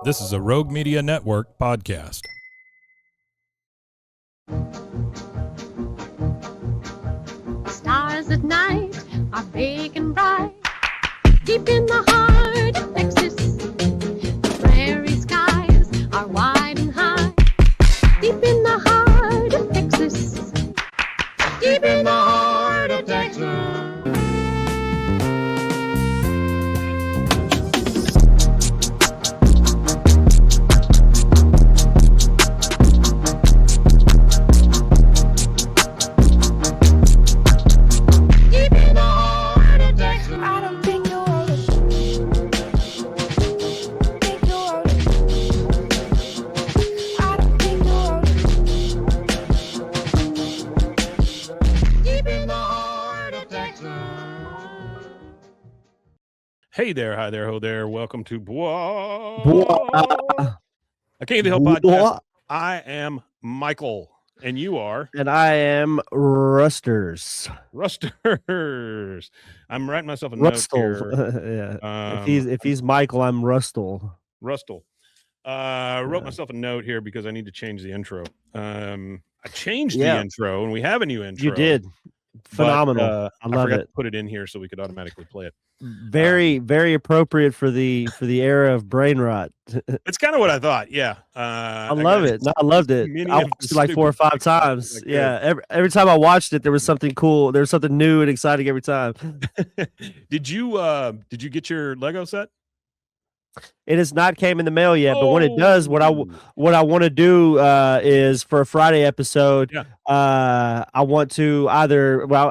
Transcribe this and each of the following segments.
This is a Rogue Media Network podcast. Stars at night are big and bright. Deep in the heart of Texas, the prairie skies are wide and high. Deep in the heart of Texas, deep in the heart of Texas. Hey there, hi there, ho there. Welcome to Boa. a King of the Hill podcast. I am Michael, and you are? And I am Rusters. I'm writing myself a note here. Yeah. If he's Michael, I'm Rustle. Wrote myself a note here because I need to change the intro. I changed the intro, and we have a new intro. You did. Phenomenal. I love forgot it. to put it in here so we could automatically play it. Very appropriate for the era of brain rot. It's kind of what I thought. Yeah. I love it. No, I loved it. I watched it like 4 or 5 times. Yeah. Every time I watched it, there was something cool. There was something new and exciting every time. Did you get your Lego set? It has not came in the mail yet, but when it does, what I want to do is for a Friday episode. Yeah. I want to I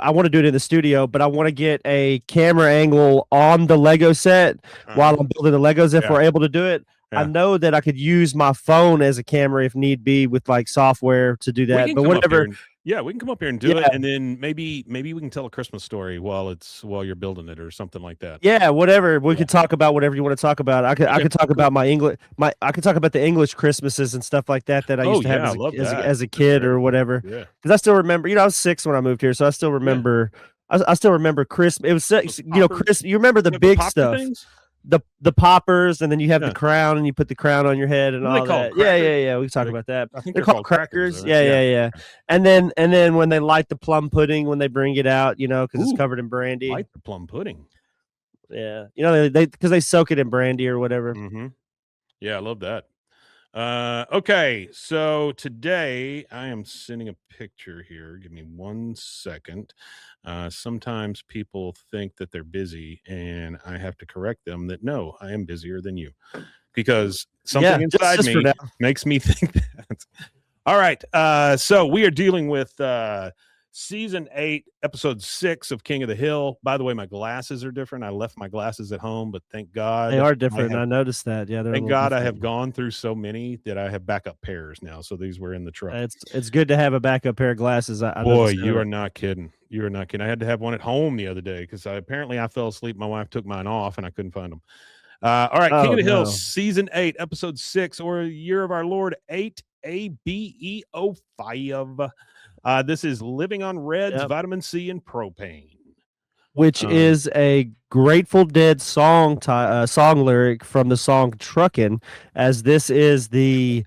want to do it in the studio, but I want to get a camera angle on the Lego set while I'm building the Legos. If we're able to do it, I know that I could use my phone as a camera if need be with like software to do that. But whatever. We can come up here and do it, and then maybe we can tell a Christmas story while you're building it or something like that. Yeah, whatever. We could talk about whatever you want to talk about. I could talk about my English. I could talk about the English Christmases and stuff like that I used to have as a kid or whatever. Yeah, because I still remember. I was 6 when I moved here, so I still remember. Yeah. I still remember Christmas. It was Chris. You remember the big stuff. Things? The poppers, and then you have the crown, and you put the crown on your head and all that. Yeah. We can talk about that. I think they're called crackers. Yeah. And then when they light the plum pudding when they bring it out, because it's covered in brandy. Light the plum pudding. Yeah, they because they soak it in brandy or whatever. Mm-hmm. Yeah, I love that. Okay, so today I am sending a picture here. Give me 1 second. Sometimes people think that they're busy, and I have to correct them that no, I am busier than you, because something inside me makes me think that. All right, so we are dealing with Season 8, Episode 6 of King of the Hill. By the way, my glasses are different. I left my glasses at home, but thank God. They are different. I noticed that. Yeah, thank God I have gone through so many that I have backup pairs now. So these were in the truck. It's good to have a backup pair of glasses. Boy, you are not kidding. You are not kidding. I had to have one at home the other day because apparently I fell asleep. My wife took mine off and I couldn't find them. All right, King of the Hill, Season 8, Episode 6, or Year of Our Lord 8, ABE05. This is Living on Reds, Vitamin C, and Propane. Which is a Grateful Dead song lyric from the song Truckin', as this is the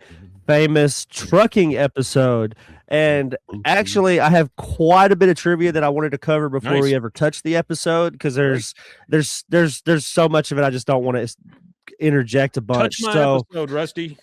famous trucking episode. And actually, I have quite a bit of trivia that I wanted to cover before we ever touch the episode, because there's so much of it I just don't want to interject a bunch. Touch my episode, Rusty.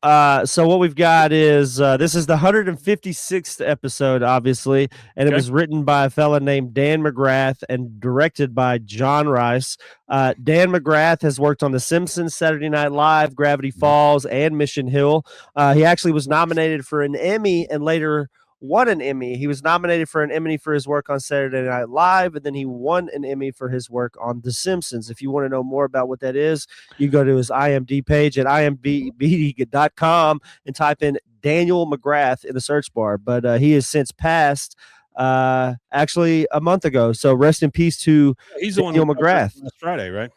So what we've got is this is the 156th episode, obviously, and it was written by a fella named Dan McGrath and directed by John Rice. Dan McGrath has worked on The Simpsons, Saturday Night Live, Gravity Falls, and Mission Hill. He actually was nominated for an Emmy and later won an Emmy. He was nominated for an Emmy for his work on Saturday Night Live, and then he won an Emmy for his work on The Simpsons. If you want to know more about what that is, you go to his IMDb page at imdb.com and type in Daniel McGrath in the search bar. But he has since passed actually a month ago. So rest in peace to Daniel McGrath. Last Friday, right?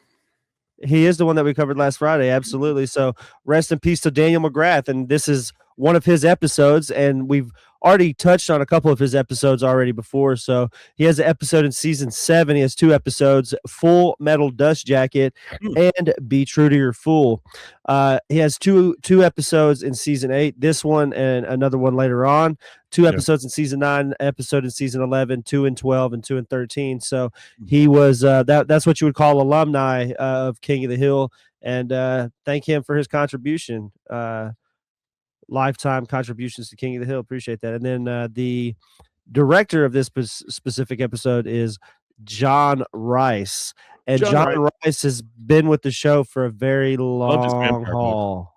He is the one that we covered last Friday. Absolutely. So rest in peace to Daniel McGrath. And this is one of his episodes, and we've already touched on a couple of his episodes already before. So he has an episode in season 7. He has 2 episodes: Full Metal Dust Jacket Hmm. and Be True to Your Fool. He has two episodes in season 8. This one and another one later on. 2 Yeah. episodes in season 9, episode in season 11, 2 and 12, and 2 and 13. So Hmm. he was that's what you would call alumni of King of the Hill. And thank him for his contribution. Lifetime contributions to King of the Hill. Appreciate that. And then the director of this specific episode is John Rice. And John John Wright. Rice has been with the show for a very Loved his long vampire book. haul.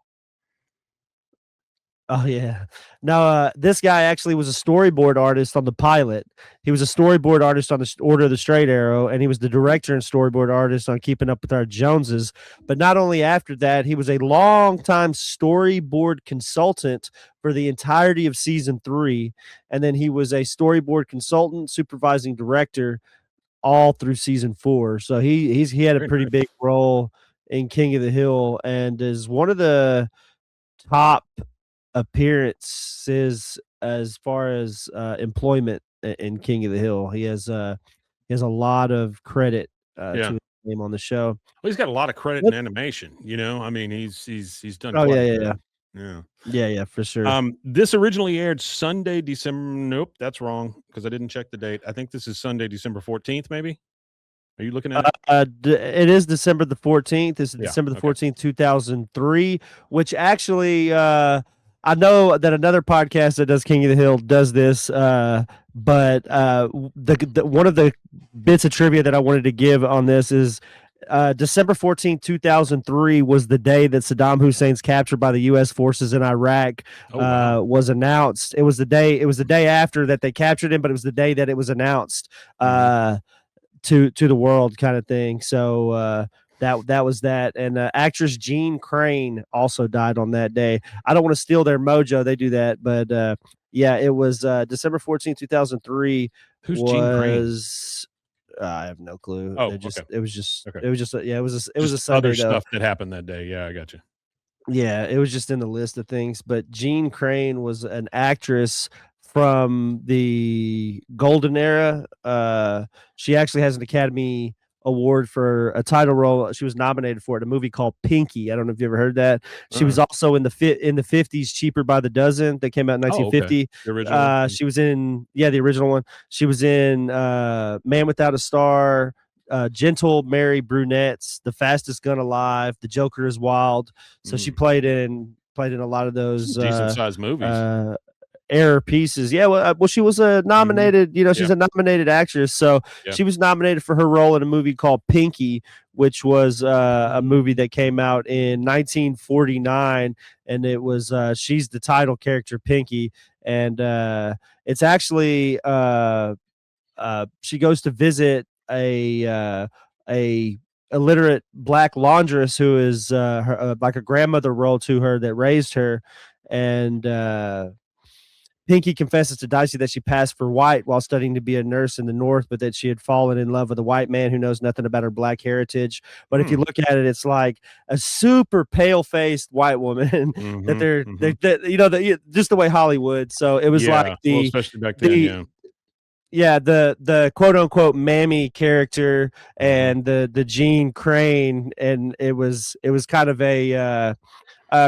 Oh yeah. Now, this guy actually was a storyboard artist on the pilot. He was a storyboard artist on the Order of the Straight Arrow, and he was the director and storyboard artist on Keeping Up with Our Joneses. But not only after that, he was a long-time storyboard consultant for the entirety of season 3, and then he was a storyboard consultant, supervising director all through season 4. So he had a Very pretty nice. big role in King of the Hill, and is one of the top appearances as far as employment in King of the Hill. He has a lot of credit Yeah. to his name on the show. Well, he's got a lot of credit in Yep. animation. I mean, he's done Oh quite yeah, a yeah, bit. yeah, Yeah. yeah, for sure. This originally aired Sunday, December. Nope, that's wrong because I didn't check the date. I think this is Sunday, December 14th. Maybe. Are you looking at it? It is December the 14th. It's Yeah. December the Okay. 14th, 2003, which actually, I know that another podcast that does King of the Hill does this, but one of the bits of trivia that I wanted to give on this is December 14th, 2003 was the day that Saddam Hussein's capture by the U.S. forces in Iraq Oh wow. was announced. It was the day after that they captured him, but it was the day that it was announced. Mhm. To the world, kind of thing. So that was that. And actress Jean Crane also died on that day. I don't want to steal their mojo. They do that, but yeah, it was December 14th, 2003 Who's Gene Crane? was I have no clue. Oh, okay. Okay. Yeah, it was Just a other Sunday though. stuff that happened that day. Yeah, I got you. Yeah, it was just in the list of things. But Jean Crane was an actress from the golden era. She actually has an Academy Award for a title role. She was nominated for it, a movie called Pinky. I don't know if you ever heard that. She was Uh-uh. also in the 50s, Cheaper by the Dozen, that came out in Oh, okay. 1950. The original one? She was in the original one. She was in Man Without a Star, Gentle Mary Brunettes, The Fastest Gun Alive, The Joker is Wild. So she Mm. played in a lot of Some those decent sized movies. error pieces. Yeah, well, she was a Mhm. nominated. She's Yeah. a nominated actress. So Yeah. she was nominated for her role in a movie called Pinky, which was a Mhm. movie that came out in 1949, and it was she's the title character Pinky, and it's actually she goes to visit a illiterate black laundress who is like a grandmother role to her that raised her, and Pinky confesses to Dicey that she passed for white while studying to be a nurse in the North, but that she had fallen in love with a white man who knows nothing about her black heritage. But if you Mm. look at it, it's like a super pale faced white woman that Mhm. Mhm. just the way Hollywood. So it was like Yeah. Well, especially back then, yeah. the quote unquote mammy character Mhm. and the Jean Crane, and it was kind of a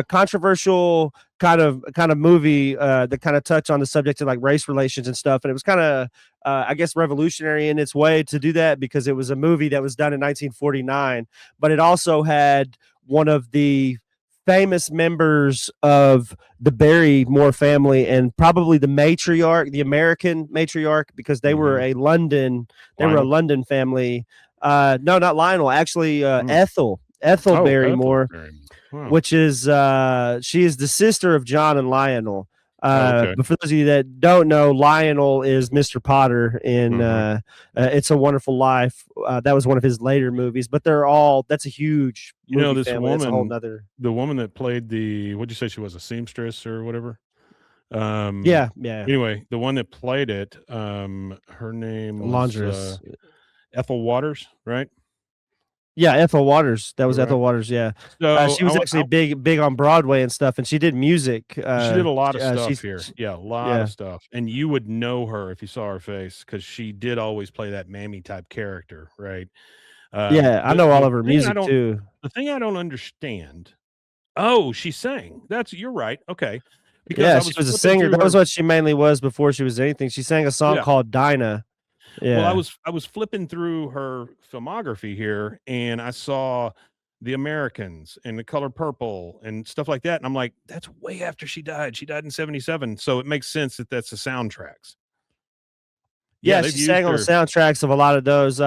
controversial kind of movie that kind of touched on the subject of like race relations and stuff, and it was kind of I guess revolutionary in its way to do that, because it was a movie that was done in 1949, but it also had one of the famous members of the Barrymore family, and probably the matriarch, the American matriarch, because Mhm. they were a Lionel? London family. No, not Lionel, actually Mm. Ethel Oh, Ethel Barrymore, Barrymore. Wow. which is she is the sister of John and Lionel. Oh, okay. But for those of you that don't know, Lionel is Mr. Potter in Mhm. It's a Wonderful Life. That was one of his later movies, but that's a huge movie This family. That's a whole woman nother. the woman that played what'd you say she was, a seamstress or whatever? Um, Yeah, yeah. anyway, the one that played it, her name was, Laundress. Ethel Waters, right? Yeah, Ethel Waters. That was Right. Ethel Waters. Yeah, So she was actually big on Broadway and stuff, and she did music. she did a lot of stuff She's here. Yeah, a lot of yeah, stuff. And you would know her if you saw her face because she did always play that mammy type character, right? yeah. I The know all the of her thing I music don't too. the thing I don't understand. Oh, she sang. You're right. Okay. Because Yeah, I she was was a flipping singer. through That was her. what she mainly was before she was anything. She sang a song Yeah. called Dinah. Well, Yeah. I was flipping through her filmography here and I saw The Americans and The Color Purple and stuff like that. And I'm like, that's way after she died. She died in 77. So it makes sense that that's the soundtracks. Yeah, Yeah, they've she used sang on the her. soundtracks of a lot of those.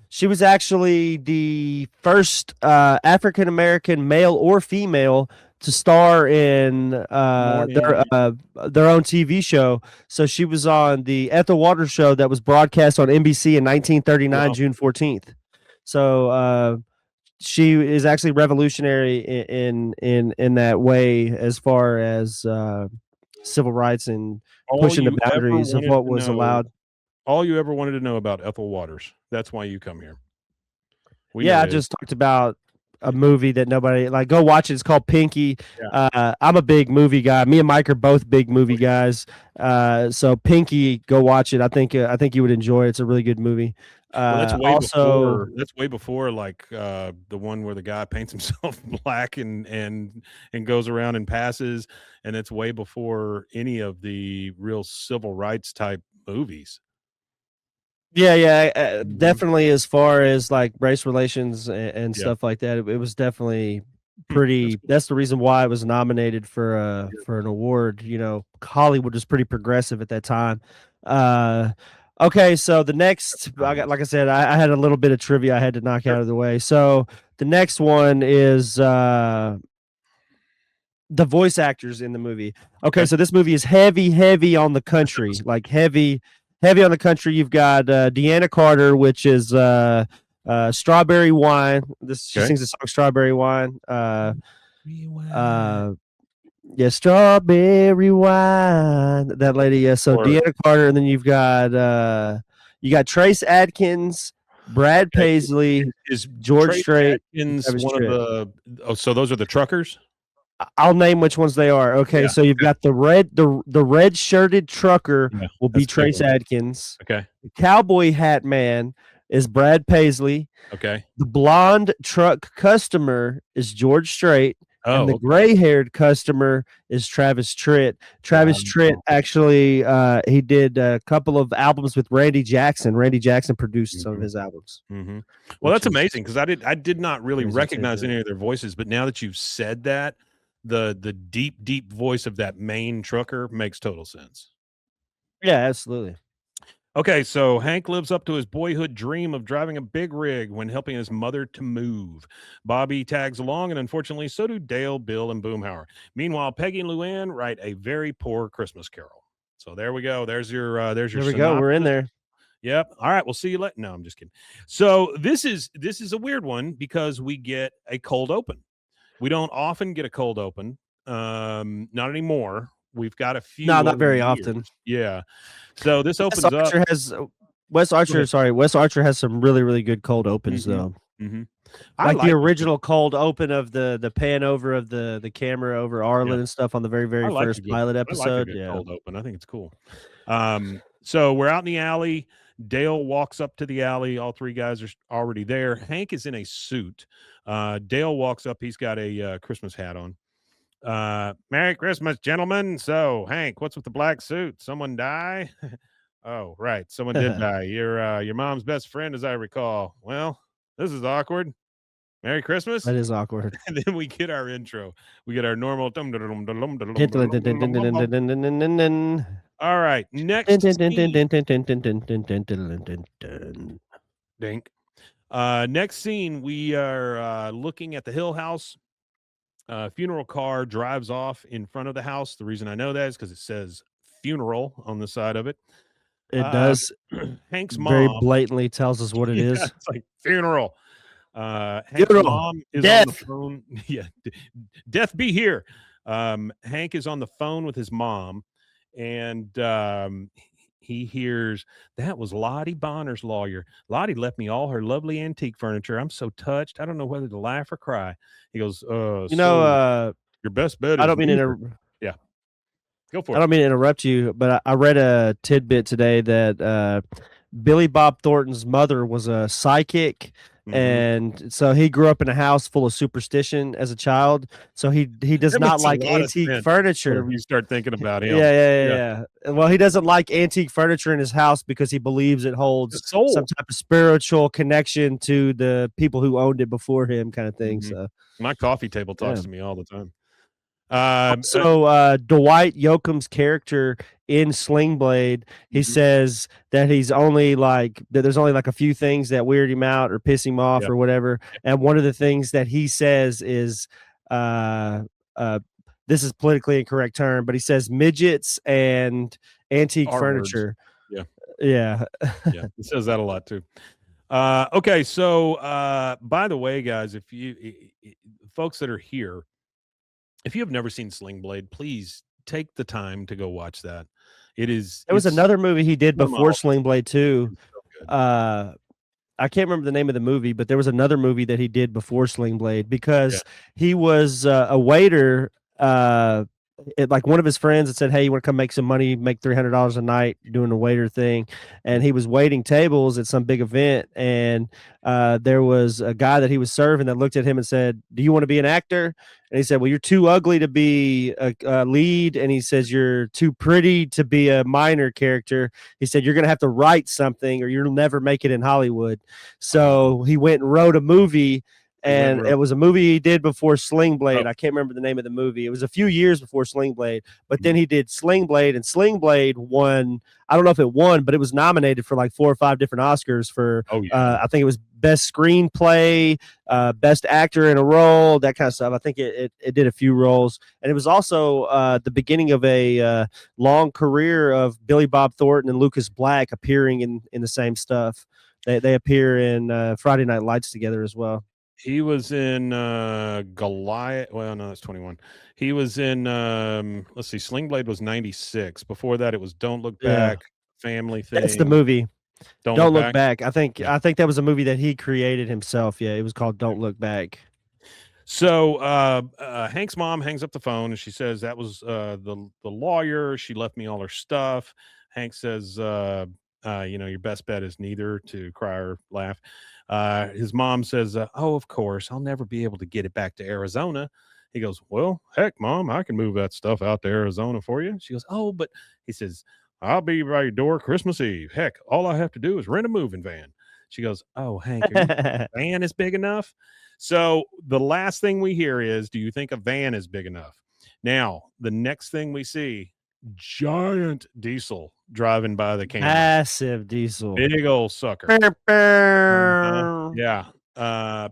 She was actually the first African American male or female to star in Morning. their own TV show. So she was on the Ethel Waters show that was broadcast on NBC in 1939, Wow. June 14th. So she is actually revolutionary in that way as far as civil rights and All pushing the you ever boundaries of wanted what to was know allowed. all you ever wanted to know about Ethel Waters. That's why you come here. We know Yeah, I that. just talked about a movie that nobody like. Go watch it. It's called Pinky. Yeah. I'm a big movie guy. Me and Mike are both big movie guys. So Pinky, go watch it. I think you would enjoy it. It's a really good movie. Well, Also, that's way before like the one where the guy paints himself black and goes around and passes, and it's way before any of the real civil rights type movies. yeah, Mhm. definitely as far as like race relations and Yeah. stuff like that, it was definitely That's pretty. cool. That's the reason why it was nominated for an award. You know, Hollywood was pretty progressive at that time. Uh, okay, so the next, I got Times. like I said, I had a little bit of trivia I had to knock Sure. out of the way. So the next one is the voice actors in the movie. Okay, Okay. so this movie is heavy on the country, like heavy on the country. You've got Deanna Carter, which is Strawberry Wine. This she Okay. sings the song Strawberry Wine. Rewind. Uh, yeah, Strawberry Wine. That lady. Yeah. So Or Deanna Carter, and then you got Trace Adkins, Brad okay. Paisley, Is George Trace Strait, and Atkins Travis one of Tritt. so those are the truckers? I'll name which ones they are. Okay, Yeah. so you've Okay. got the red shirted trucker Yeah. will be That's a big Trace one. Adkins. Okay. The cowboy hat man is Brad Paisley. Okay. The blonde truck customer is George Strait, and Oh, the okay. gray-haired customer is Travis Tritt. Travis Tritt Wow. actually he did a couple of albums with Randy Jackson. Randy Jackson produced some of Mhm. his albums, Mhm. Well, which that's is amazing because I did not really crazy recognize tidbit. any of their voices, but now that you've said that, the deep voice of that main trucker makes total sense. Yeah, absolutely. Okay, so Hank lives up to his boyhood dream of driving a big rig when helping his mother to move. Bobby tags along, and unfortunately, so do Dale, Bill, and Boomhauer. Meanwhile, Peggy and Luanne write a very poor Christmas Carol. So there we go. There's your There we go. We're in synopsis. there. Yep. All right. We'll see you later. No, I'm just kidding. So this is a weird one because we get a cold open. We don't often get a cold open. Not anymore. We've got a No, few not over the very often. years. Yeah. So this Wes opens up. Archer has Go ahead. Wes Archer has some really good cold opens Hmm. though. Hmm. I Like the like a good. original cold open of the pan over of the camera over Yeah. Arlen and stuff on the I very like a first good. pilot I like a episode. good Yeah. cold open. I think it's cool. So we're out in the alley. Dale walks up to the alley. All three guys are already there. Hank is in a suit. Dale walks up. He's got a Christmas hat on. Merry Christmas, gentlemen. So, Hank, what's with the black suit? Someone die? Oh, right. Someone did die. Your mom's best friend, as I recall. Well, this is awkward. Merry Christmas. That is awkward. And then we get our intro. We get our normal. All right. Next scene. Dink. Next scene, we are looking at the Hill House. Funeral car drives off in front of the house. The reason I know that is because it says funeral on the side of it. It Uh, does Hank's very mom, blatantly tells us what it yeah, is. it's like funeral. Hank's Funeral. mom is on the Death. phone. Yeah, death be here. Hank is on the phone with his mom, and he hears, "That was Lottie Bonner's lawyer. Lottie left me all her lovely antique furniture. I'm so touched. I don't know whether to laugh or cry." He goes, You know, so your best bet I is don't mean to neither." Yeah, go for I it. don't mean to interrupt you, but I read a tidbit today that Billy Bob Thornton's mother was a psychic, Mhm. and so he grew up in a house full of superstition as a child. So he does That not makes a like lot of antique sense if furniture. you start thinking about Yeah, him. yeah, Yeah. yeah, yeah. Well, he doesn't like antique furniture in his house because he believes it The holds some soul. type of spiritual connection to the people who owned it before him, kind of thing. Mhm. So My coffee table talks yeah. to me all the time. Um, uh Also, Dwight Yoakam's character in Sling Blade, he mhm, says that he's only like that there's only like a few things that weird him out or piss him off yeah, or whatever. And one of the things that he says is, uh, uh, this is politically incorrect term, but he says midgets and antique R words. furniture. Yeah, Yeah. yeah, it says that a lot too. Okay, so, by the way, guys, if you folks that are here, if you have never seen Sling Blade, please take the time to go watch that. There was It's another movie he did one of my before all-time Sling Blade 2. it's so good. Uh, I can't remember the name of the movie, but there was another movie that he did before Sling Blade Yeah, because he was a waiter. Like one of his friends had said, "Hey, you want to come make some money, make $300 a night doing the waiter thing," and mm, he was waiting tables at some big event, and there was a guy that he was serving that looked at him and said, "Do you want to be an actor?" And he said, "Well, you're too ugly to be a lead," and he says, "You're too pretty to be a minor character." He said, "You're going to have to write something or you'll never make it in Hollywood." oh, So he went and wrote a movie, he went and and wrote it was a movie he did before Sling oh, Blade. I can't remember the name of the movie. It was a few years before Sling Blade, but then mhm, he did Sling Blade, and Sling Blade won. I don't know if it won, but it was nominated for like 4 or 5 different Oscars for, oh, yeah. I think it was best screenplay, best actor in a role, that kind of stuff. I think it did a few roles, and it was also the beginning of a long career of Billy Bob Thornton and Lucas Black appearing in the same stuff. They appear in Friday Night Lights together as well. He was in, Goliath well, no, that's 21. He was in, let's see, Sling Blade was 96. Before that, it was Don't Look Yeah, Back, Family that's the Thing, movie. Don't Look Don't Look Back. Back. I think Yeah. I think that was a movie that he created himself. Yeah, it was called Don't Look Back. So, Hank's mom hangs up the phone and she says, "That was the lawyer. She left me all her stuff." Hank says, "Your best bet is neither to cry or laugh." His mom says, "Oh, of course, I'll never be able to get it back to Arizona." He goes, "Well, heck, mom, I can move that stuff out to Arizona for you." She goes, "Oh, but," he says, "I'll be by your door Christmas Eve. Heck, all I have to do is rent a moving van." She goes, "Oh, Hank, are you van is big enough?" So the last thing we hear is, "Do you think a van is big enough?" Now, the next thing we see, giant diesel driving by the camera. Massive diesel. Big old sucker. Bow, Uh-huh. bow. Yeah.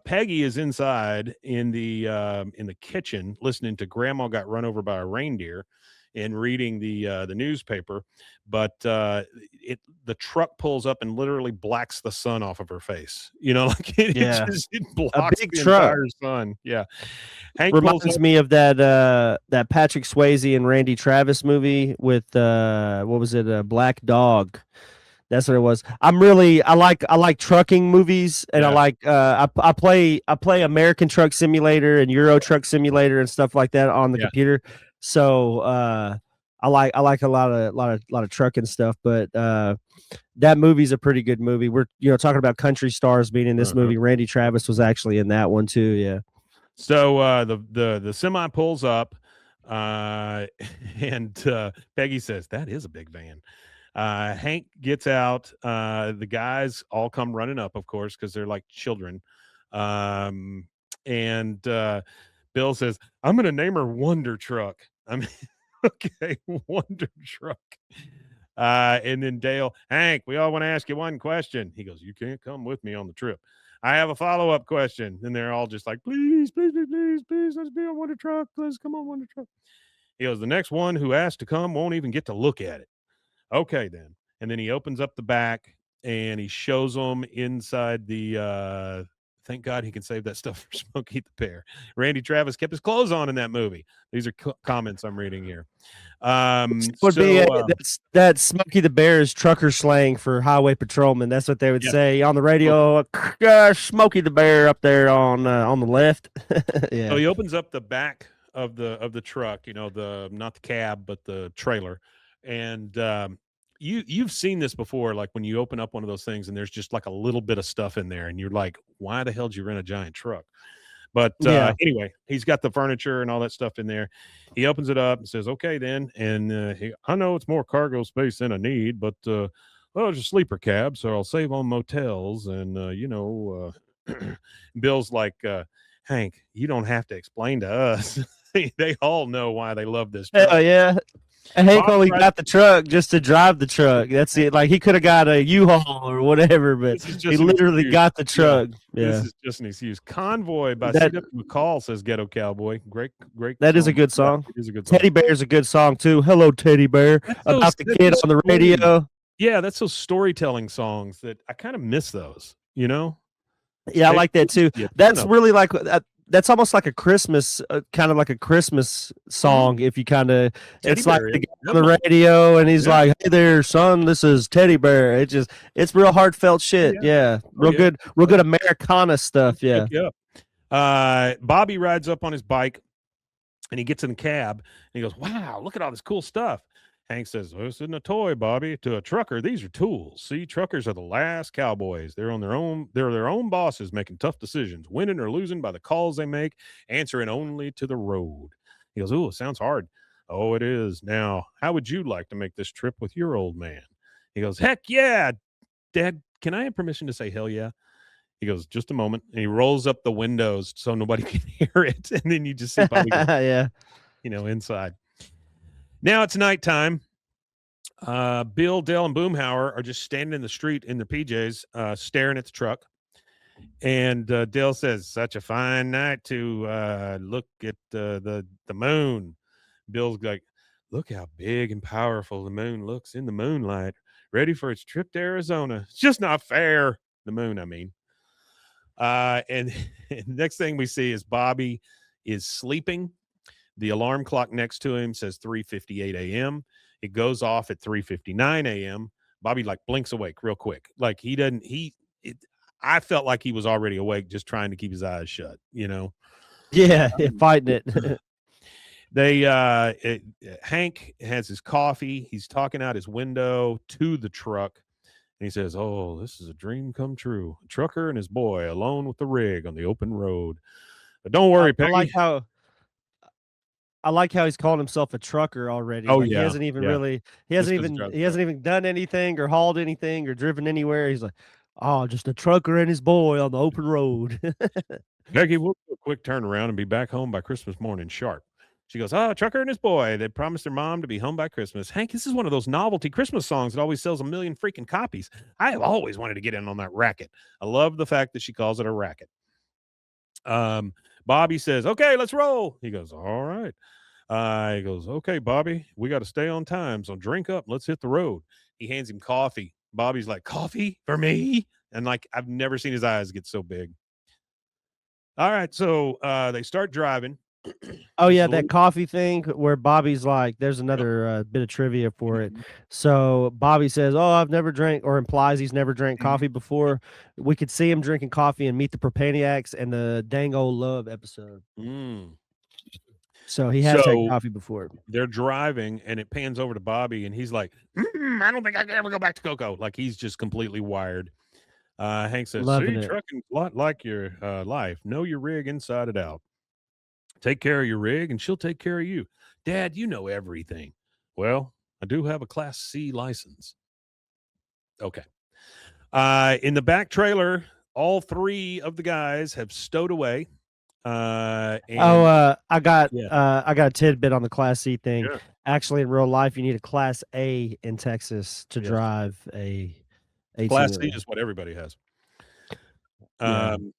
Peggy is inside in the kitchen listening to grandma got run over by a reindeer and reading the newspaper, but the truck pulls up and literally blacks the sun off of her face. Like Yeah, it a blocks big the truck. entire sun. Yeah. Hank pulls Reminds up. me of that Patrick Swayze and Randy Travis movie with what was it? Black Dog. That's what it was. I like trucking movies, and Yeah. I play American Truck Simulator and Euro Truck Simulator and stuff like that on the Yeah. computer. So I like a lot of trucking stuff, but that movie's a pretty good movie. We're talking about country stars being in this Uh-huh. movie. Randy Travis was actually in that one too. Yeah. So the semi pulls up, uh, and Peggy says, "That is a big van." Hank gets out. The guys all come running up, of course, because they're like children. Um, and Bill says, "I'm going to name her Wonder Truck." I mean, okay, Wonder Truck. And then Dale, "Hank, we all want to ask you one question." He goes, "You can't come with me on the trip. I have a follow-up question." And they're all just like, "Please, please, please, please, please, let's be on Wonder Truck. Let's come on Wonder Truck." He goes, "The next one who asks to come won't even get to look at it." Okay, then. And then he opens up the back and he shows them inside the Thank God he can save that stuff for Smokey the Bear. Randy Travis kept his clothes on in that movie. These are comments I'm reading here. Would be So that's Smokey the Bear's trucker slang for highway patrolman. That's what they would yeah, say on the radio. Smokey the Bear up there on the left. so Yeah, he opens up the back of the truck, the not the cab, but the trailer. And you've seen this before, like when you open up one of those things and there's just like a little bit of stuff in there, and you're like, why the hell did you rent a giant truck? But yeah. anyway, he's got the furniture and all that stuff in there. He opens it up and says, "Okay, then." And I know it's more cargo space than I need, but well, it's a sleeper cab, so I'll save on motels. And Bill's like, Hank, you don't have to explain to us. They all know why they love this Hell truck. yeah. And Hank Bobby only rides, got the truck just to drive the truck. That's it. Like he could have got a U-Haul or whatever, but this is he just an literally excuse. got the Yeah, truck. this Yeah. is just an excuse. Convoy by That C.W. McCall, says Ghetto Cowboy. Great that is a song. good Yeah, song. it is a good song. Teddy Bear's a good song too. Hello, Teddy Bear. About the That's kid those on the stories. radio. Yeah, that's those storytelling songs that I kind of miss those, you know? Yeah, I There like that used to too. be a ton That's of really like that's almost like a Christmas, kind of like a Christmas mhm. song. If you kind of, Teddy it's like Bear the is, guy on the definitely. radio, and he's Yeah. like, "Hey there, son, this is Teddy Bear." It's real heartfelt Oh, shit. yeah. Yeah, Oh, yeah. real Oh, good yeah. Americana stuff. Hook Yeah, you up. Bobby rides up on his bike and he gets in the cab and he goes, "Wow, look at all this cool stuff." Hank says, "Well, this isn't a toy, Bobby. To a trucker, these are tools. See, truckers are the last cowboys. They're on their own, they're their own bosses, making tough decisions, winning or losing by the calls they make, answering only to the road." He goes, "Oh, it sounds hard." "Oh, it is. Now, how would you like to make this trip with your old man?" He goes, "Heck yeah, Dad. Can I have permission to say hell yeah?" He goes, "Just a moment." And he rolls up the windows so nobody can hear it. And then you just see Bobby go, yeah, inside. Now it's nighttime. Bill, Dale, and Boomhauer are just standing in the street in their PJs, staring at the truck. And Dale says, "Such a fine night to look at the moon." Bill's like, "Look how big and powerful the moon looks in the moonlight, ready for its trip to Arizona. It's just not fair." The moon, I mean. And, and next thing we see is Bobby is sleeping. The alarm clock next to him says 3:58 a.m. It goes off at 3:59 a.m. Bobby like blinks awake real quick. Like he doesn't he it, I felt like he was already awake just trying to keep his eyes shut, you know. yeah, fighting it. They Hank has his coffee. He's talking out his window to the truck. And he says, "Oh, this is a dream come true. A trucker and his boy alone with the rig on the open road. But don't I, worry, I like Peggy." how I like how he's called himself a trucker already. Oh Like yeah, yeah. Just because he drives he a truck. hasn't even done anything or hauled anything or driven anywhere. He's like, oh, just a trucker and his boy on the open road. "Peggy, we'll do a quick turnaround and be back home by Christmas morning sharp." She goes, "Oh, trucker and his boy. They promised their mom to be home by Christmas." Hank, this is one of those novelty Christmas songs that always sells a million freaking copies. I have always wanted to get in on that racket. I love the fact that she calls it a racket. Um, Bobby says, "Okay, let's roll." He goes, "All right." He goes, "Okay, Bobby, we got to stay on time. So drink up. Let's hit the road." He hands him coffee. Bobby's like, "Coffee for me?" And like, I've never seen his eyes get so big. All right. So they start driving. Oh This yeah, is a that little, coffee thing where Bobby's like, there's yep. another bit of trivia for it. Mhm, So Bobby says, "Oh, I've never drank," or implies he's never drank mhm. coffee before. We could see him drinking coffee and Meet the Propaniacs and the Dang Old Love episode. Mm. So he has had So coffee before. they're driving and it pans over to Bobby and he's like, "I don't think I can ever go back to Coco." Like he's just completely wired. Hank says, Loving "See, it. trucking's a lot like your life. Know your rig inside and out. Take care of your rig and she'll take care of you. Dad, you know everything." "Well, I do have a Class C license." Okay. In the back trailer, all three of the guys have stowed away. Oh, And yeah, I got a tidbit on the Class C thing. yeah, Actually, in real life, you need a Class A in Texas to yes. drive a 18 Class C wheeler. is what everybody has. Yeah. Um,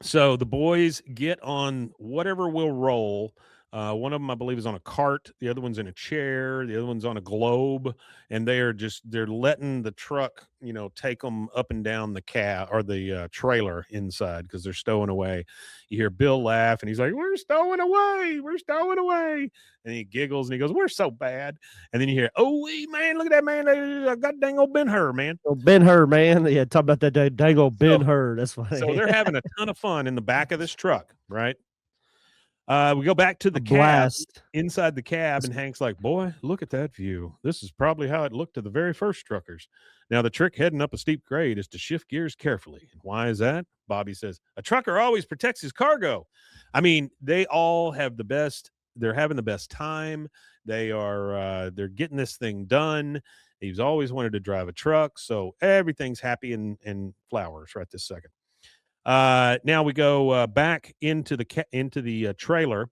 so the boys get on whatever will roll. One of them, I believe, is on a cart. The other one's in a chair. The other one's on a globe, and they're letting the truck, take them up and down the cab or the trailer inside because they're stowing away. You hear Bill laugh, and he's like, "We're stowing away, we're stowing away," and he giggles and he goes, "We're so bad." And then you hear, "Oh, man, look at that man! I got dang old Ben Hur, man." Oh, Ben Hur, man. Yeah, talk about that dang old Ben So, Hur. That's so funny. they're having a ton of fun in the back of this truck, right? We go back to A the cab, blast. inside the cab, and Hank's like, "Boy, look at that view. This is probably how it looked to the very first truckers. Now, the trick heading up a steep grade is to shift gears carefully. And why is that?" Bobby says, "A trucker always protects his cargo." I mean, they all have the best, they're having the best time. They're getting this thing done. He's always wanted to drive a truck, so everything's happy and flowers right this second. Now we go back into the trailer,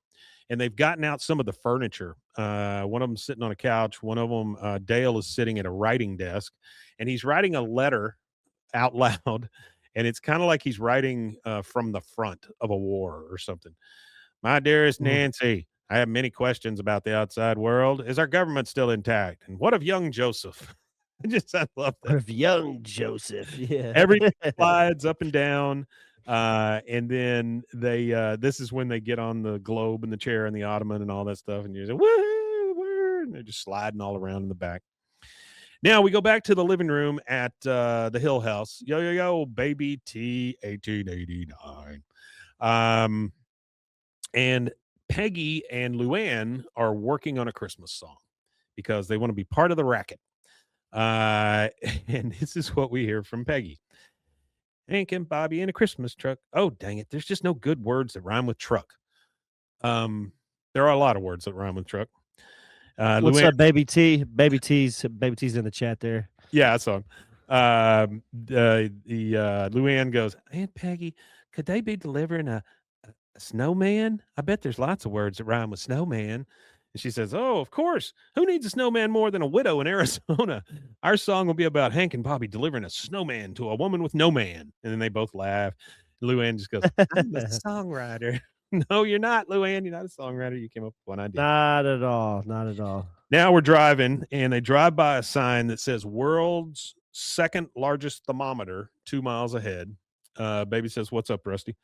and they've gotten out some of the furniture. One of them sitting on a couch. One of them, Dale, is sitting at a writing desk, and he's writing a letter out loud, and it's kind of like he's writing from the front of a war or something. "My dearest Mm. Nancy, I have many questions about the outside world. Is our government still intact? And what of young Joseph?" I love What that. of young Joseph? Yeah. Everything slides up and down. And then this is when they get on the globe and the chair and the ottoman and all that stuff. And you're like, "Woohoo, woo," and they're just sliding all around in the back. Now we go back to the living room at the Hill House. Yo, yo, yo, baby T 1889. Um, and Peggy and Luanne are working on a Christmas song because they want to be part of the racket. Uh, and this is what we hear from Peggy. "Hank and Bobby in a Christmas truck." Oh, dang it. There's just no good words that rhyme with truck. Um, there are a lot of words that rhyme with truck. What's Luann, up, Baby T? Baby T's in the chat there. yeah, I saw him. Luann goes, "Aunt Peggy, could they be delivering a snowman? I bet there's lots of words that rhyme with snowman." And she says, "Oh, of course. Who needs a snowman more than a widow in Arizona? Our song will be about Hank and Bobby delivering a snowman to a woman with no man." And then they both laugh. Luann just goes, "I'm a songwriter." "No, you're not, Luann. You're not a songwriter. You came up with one idea." Not at all. Not at all. Now we're driving, and they drive by a sign that says "World's Second Largest Thermometer 2 miles ahead." Baby says, "What's up, Rusty?"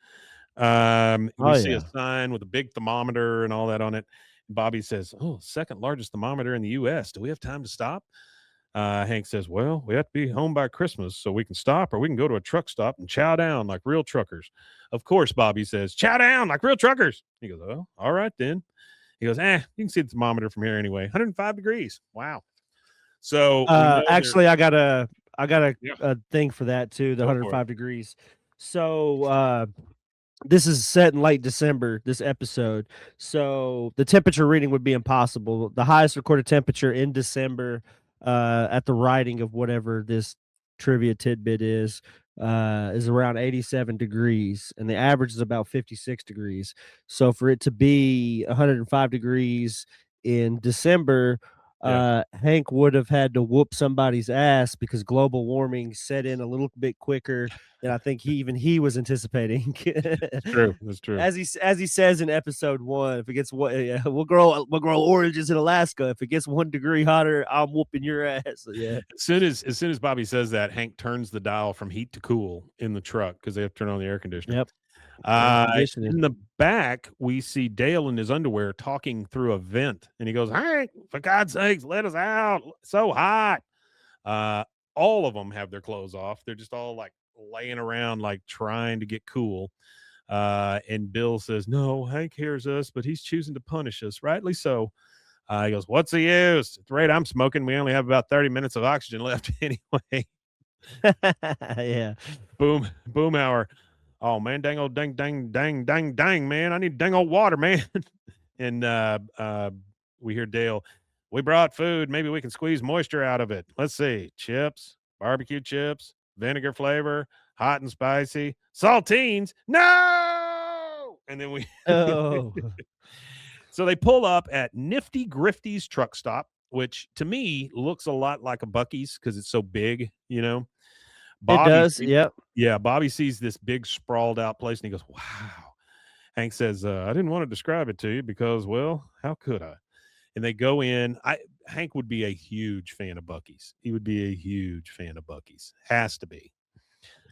We Oh see a yeah. sign with a big thermometer and all that on it. Bobby says, "Oh, second largest thermometer in the U.S. Do we have time to stop?" Hank says, "Well, we have to be home by Christmas so we can stop, or we can go to a truck stop and chow down like real truckers." "Of course," Bobby says, "chow down like real truckers." He goes, "Oh, all right then." He goes, "You can see the thermometer from here anyway. 105 degrees. Wow." So we know they're, Actually, I got yeah, a thing for that too. The go for it. 105 degrees. So this is set in late December, this episode. So the temperature reading would be impossible. The highest recorded temperature in December at the writing of whatever this trivia tidbit is around 87 degrees, and the average is about 56 degrees. So for it to be 105 degrees in December, Yeah, Hank would have had to whoop somebody's ass because global warming set in a little bit quicker than I think he was anticipating. it's true. That's true. As he says in episode 1, if it gets we'll grow oranges in Alaska. If it gets 1 degree hotter, I'm whooping your ass. So, yeah. As soon as Bobby says that, Hank turns the dial from heat to cool in the truck because they have to turn on the air conditioner. Yep. Air Uh, conditioning. in the back, we see Dale in his underwear talking through a vent, and he goes, "Hank, for God's sakes, let us out! It's so hot." Uh, all of them have their clothes off. They're just all like laying around, like trying to get cool. And Bill says, "No, Hank hears us, but he's choosing to punish us, rightly so." He goes, "What's the use? At the rate I'm smoking, we only have about 30 minutes of oxygen left anyway." Yeah. Boomhauer. "Oh man, dang old dang, man. I need dang old water, man." And we hear Dale, "We brought food. Maybe we can squeeze moisture out of it. Let's see. Chips, barbecue chips, vinegar flavor, hot and spicy, saltines. No!" And then we Oh. so they pull up at Nifty Grifty's truck stop, which to me looks a lot like a Bucky's because it's so big. It Bobby does. sees, Yep. yeah, Bobby sees this big sprawled out place and he goes, "Wow." Hank says, I didn't want to describe it to you because, well, how could I? And they go in. Hank would be a huge fan of Bucky's. He would be a huge fan of Bucky's. Has to be.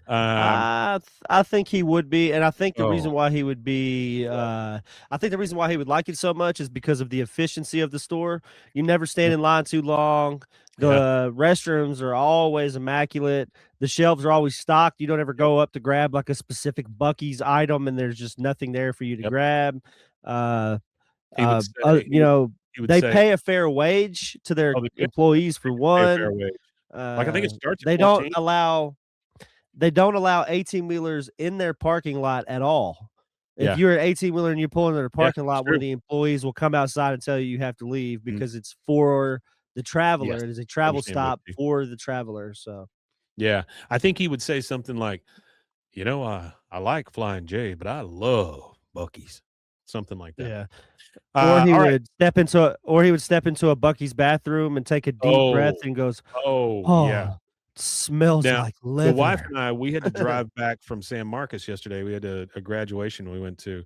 I think he would be, and I think the Oh, reason why he would be, I think the reason why he would like it so much is because of the efficiency of the store. You never stand mm, in line too long. yeah, The restrooms are always immaculate. The shelves are always stocked. You don't ever yep, go up to grab like a specific Bucky's item, and there's just nothing there for you to yep. grab. Uh, He would say you know, he would they say, pay a fair wage to their "Oh, yeah, employees for pay a fair one. wage." Like I think it starts at They don't 14. allow 18-wheelers in their parking lot at all. If Yeah, you're an 18-wheeler and you pull into their yeah, parking it's lot, one of true. the employees will come outside and tell you you have to leave Mm, because it's for the traveler. yes, It is a travel understand what stop you. for the traveler, so Yeah, I think he would say something like, I like Flying J, but I love Bucky's." Something like that. yeah. Or All right. he would step into a Bucky's bathroom and take a deep breath Oh, and goes, oh, yeah. "Oh, smells Now, like the wife leather." and I, we had to drive back from San Marcos yesterday. We had a graduation we went to,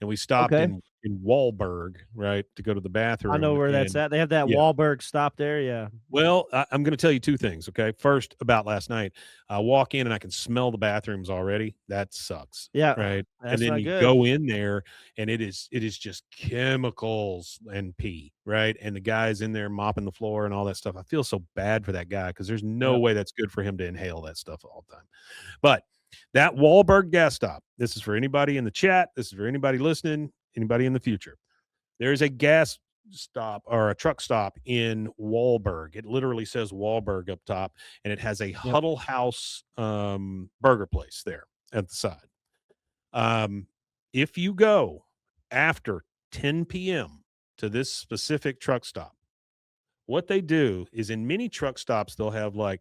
and we stopped Okay. in Wahlberg, right, to go to the I know bathroom, where that's and at. They have that yeah. Wahlberg stop there, yeah. Well, I'm gonna tell you 2 things, okay? First, about last night. I walk in and I can smell the bathrooms already. That sucks, Yeah, right? And that's then not you good. go in there and it is just chemicals and pee, right? And the guy's in there mopping the floor and all that stuff. I feel so bad for that guy because there's no Yep, way that's good for him to inhale that stuff all the time. But that Wahlberg gas stop, this is for anybody in the chat, this is for anybody listening, anybody in the future. There's a gas stop or a truck stop in Wahlberg. It literally says Wahlberg up top, and it has a yep, Huddle House burger place there at the side. Um, if you go after 10 p.m. to this specific truck stop, what they do is in many truck stops, they'll have like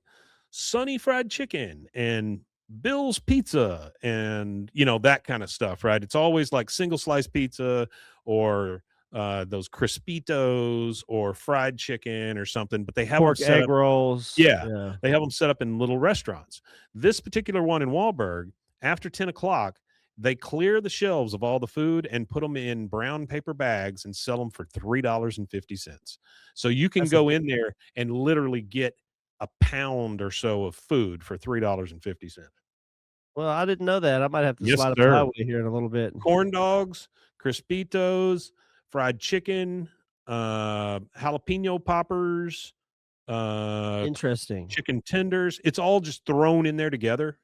Sunny Fried Chicken and Bill's Pizza and, that kind of stuff, right? It's always like single slice pizza or those Crispitos or fried chicken or something, but they have them pork set egg up. rolls, Yeah, yeah. they have them set up in little restaurants. This particular one in Wahlberg, after 10 o'clock, they clear the shelves of all the food and put them in brown paper bags and sell them for $3.50. So you can That's a go in there and literally get a pound or so of food for $3.50. Well, I didn't know that. I might have to Yes, slide up the sir. highway here in a little bit. Corn dogs, Crispitos, fried chicken, jalapeno poppers, uh, Interesting. chicken tenders. It's all just thrown in there together.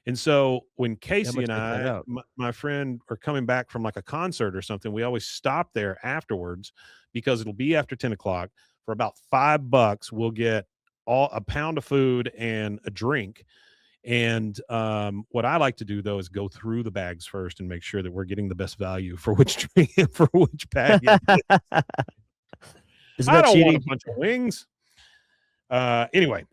And so when Yeah, Casey Imma and check that I, out. my friend, are coming back from like a concert or something, we always stop there afterwards because it'll be after 10 o'clock. For about $5, we'll get all a pound of food and a drink. And what I like to do though is go through the bags first and make sure that we're getting the best value for which drink for which bag it is. Isn't I that don't want a cheating? bunch of wings. Anyway,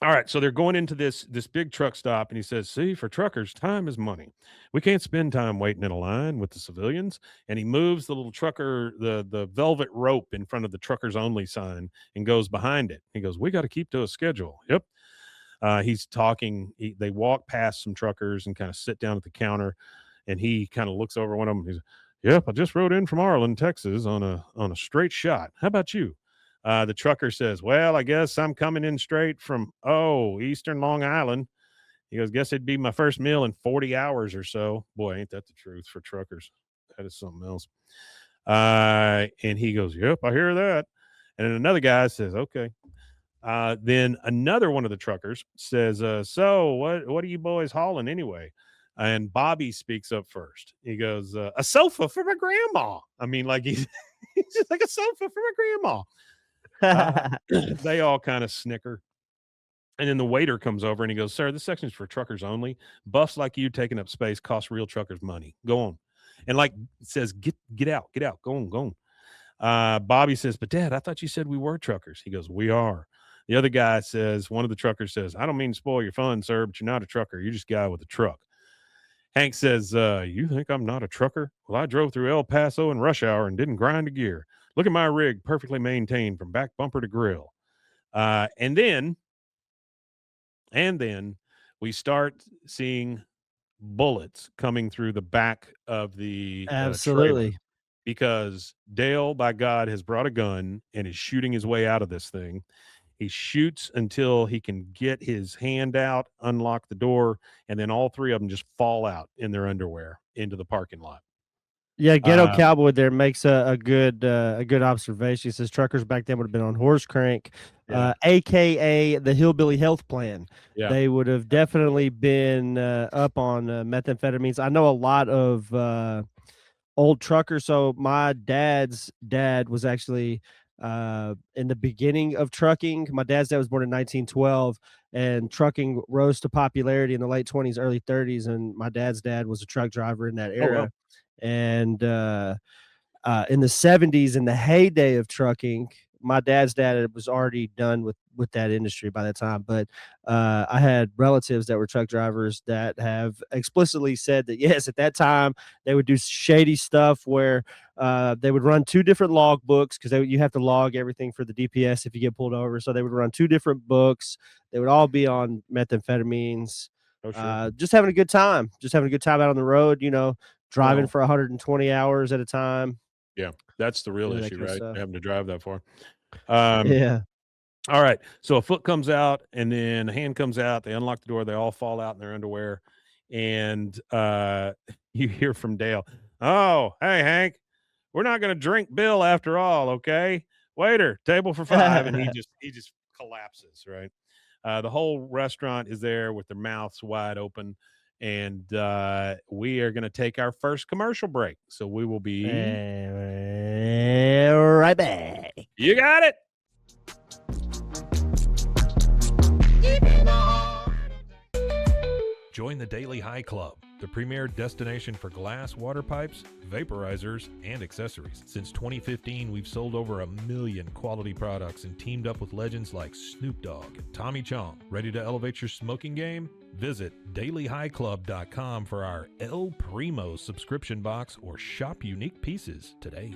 all right, so they're going into this big truck stop, and he says, "See, for truckers, time is money. We can't spend time waiting in a line with the civilians." And he moves the little trucker, the velvet rope in front of the truckers only sign, and goes behind it. He goes, "We got to keep to a schedule." Yep. He's talking. They walk past some truckers and kind of sit down at the counter, and he kind of looks over one of them. He's, "Yep, I just rode in from Arlen, Texas, on a straight shot. How about you?" The trucker says, "Well, I guess I'm coming in straight from Eastern Long Island." He goes, "Guess it'd be my first meal in 40 hours or so." Boy, ain't that the truth for truckers? That is something else. And he goes, "Yep, I hear that." And then another guy says, "Okay." Then another one of the truckers says, "So what are you boys hauling anyway?" And Bobby speaks up first. He goes, "A sofa for my grandma." I mean, like he's just like a sofa for my grandma. They all kind of snicker. And then the waiter comes over and he goes, "Sir, this section is for truckers only. Buffs like you taking up space cost real truckers money. Go on." And like says, get out, get out, go on, go on. Bobby says, "But Dad, I thought you said we were truckers." He goes, "We are." The other guy says, one of the truckers says, "I don't mean to spoil your fun, sir, but you're not a trucker. You're just a guy with a truck." Hank says, "You think I'm not a trucker? Well, I drove through El Paso in rush hour and didn't grind a gear. Look at my rig, perfectly maintained from back bumper to grill." And then we start seeing bullets coming through the back of the trailer Absolutely. because Dale, by God, has brought a gun and is shooting his way out of this thing. He shoots until he can get his hand out, unlock the door, and then all three of them just fall out in their underwear into the parking lot. Yeah, Ghetto Uh, Cowboy there makes a good observation. He says truckers back then would have been on horse crank, yeah, aka the hillbilly health plan. yeah. They would have definitely been up on methamphetamines. I know a lot of old truckers. So my dad's dad was actually in the beginning of trucking. My dad's dad was born in 1912, and trucking rose to popularity in the late 20s, early 30s. And my dad's dad was a truck driver in that Oh, wow. era. And in the 70s, in the heyday of trucking, my dad's dad was already done with that industry by that time. But I had relatives that were truck drivers that have explicitly said that yes, at that time they would do shady stuff where they would run two different log books because you have to log everything for the DPS if you get pulled over. So they would run two different books. They would all be on methamphetamines. Oh, sure. Just having a good time, out on the road. Driving Well, for 120 hours at a time. yeah, that's the real That issue, kind of right? stuff. Having to drive that far. Um, Yeah. all right. So a foot comes out and then a hand comes out. They unlock the door. They all fall out in their underwear. And you hear from Dale, "Oh, hey, Hank, we're not going to drink Bill after all. Okay. Waiter, table for 5." And he just collapses, right? The whole restaurant is there with their mouths wide open. And we are going to take our first commercial break. So we will be. Right back. You got it. Join the Daily High Club, the premier destination for glass, water pipes, vaporizers, and accessories. Since 2015, we've sold over 1 million quality products and teamed up with legends like Snoop Dogg and Tommy Chong. Ready to elevate your smoking game? Visit dailyhighclub.com for our El Primo subscription box or shop unique pieces today.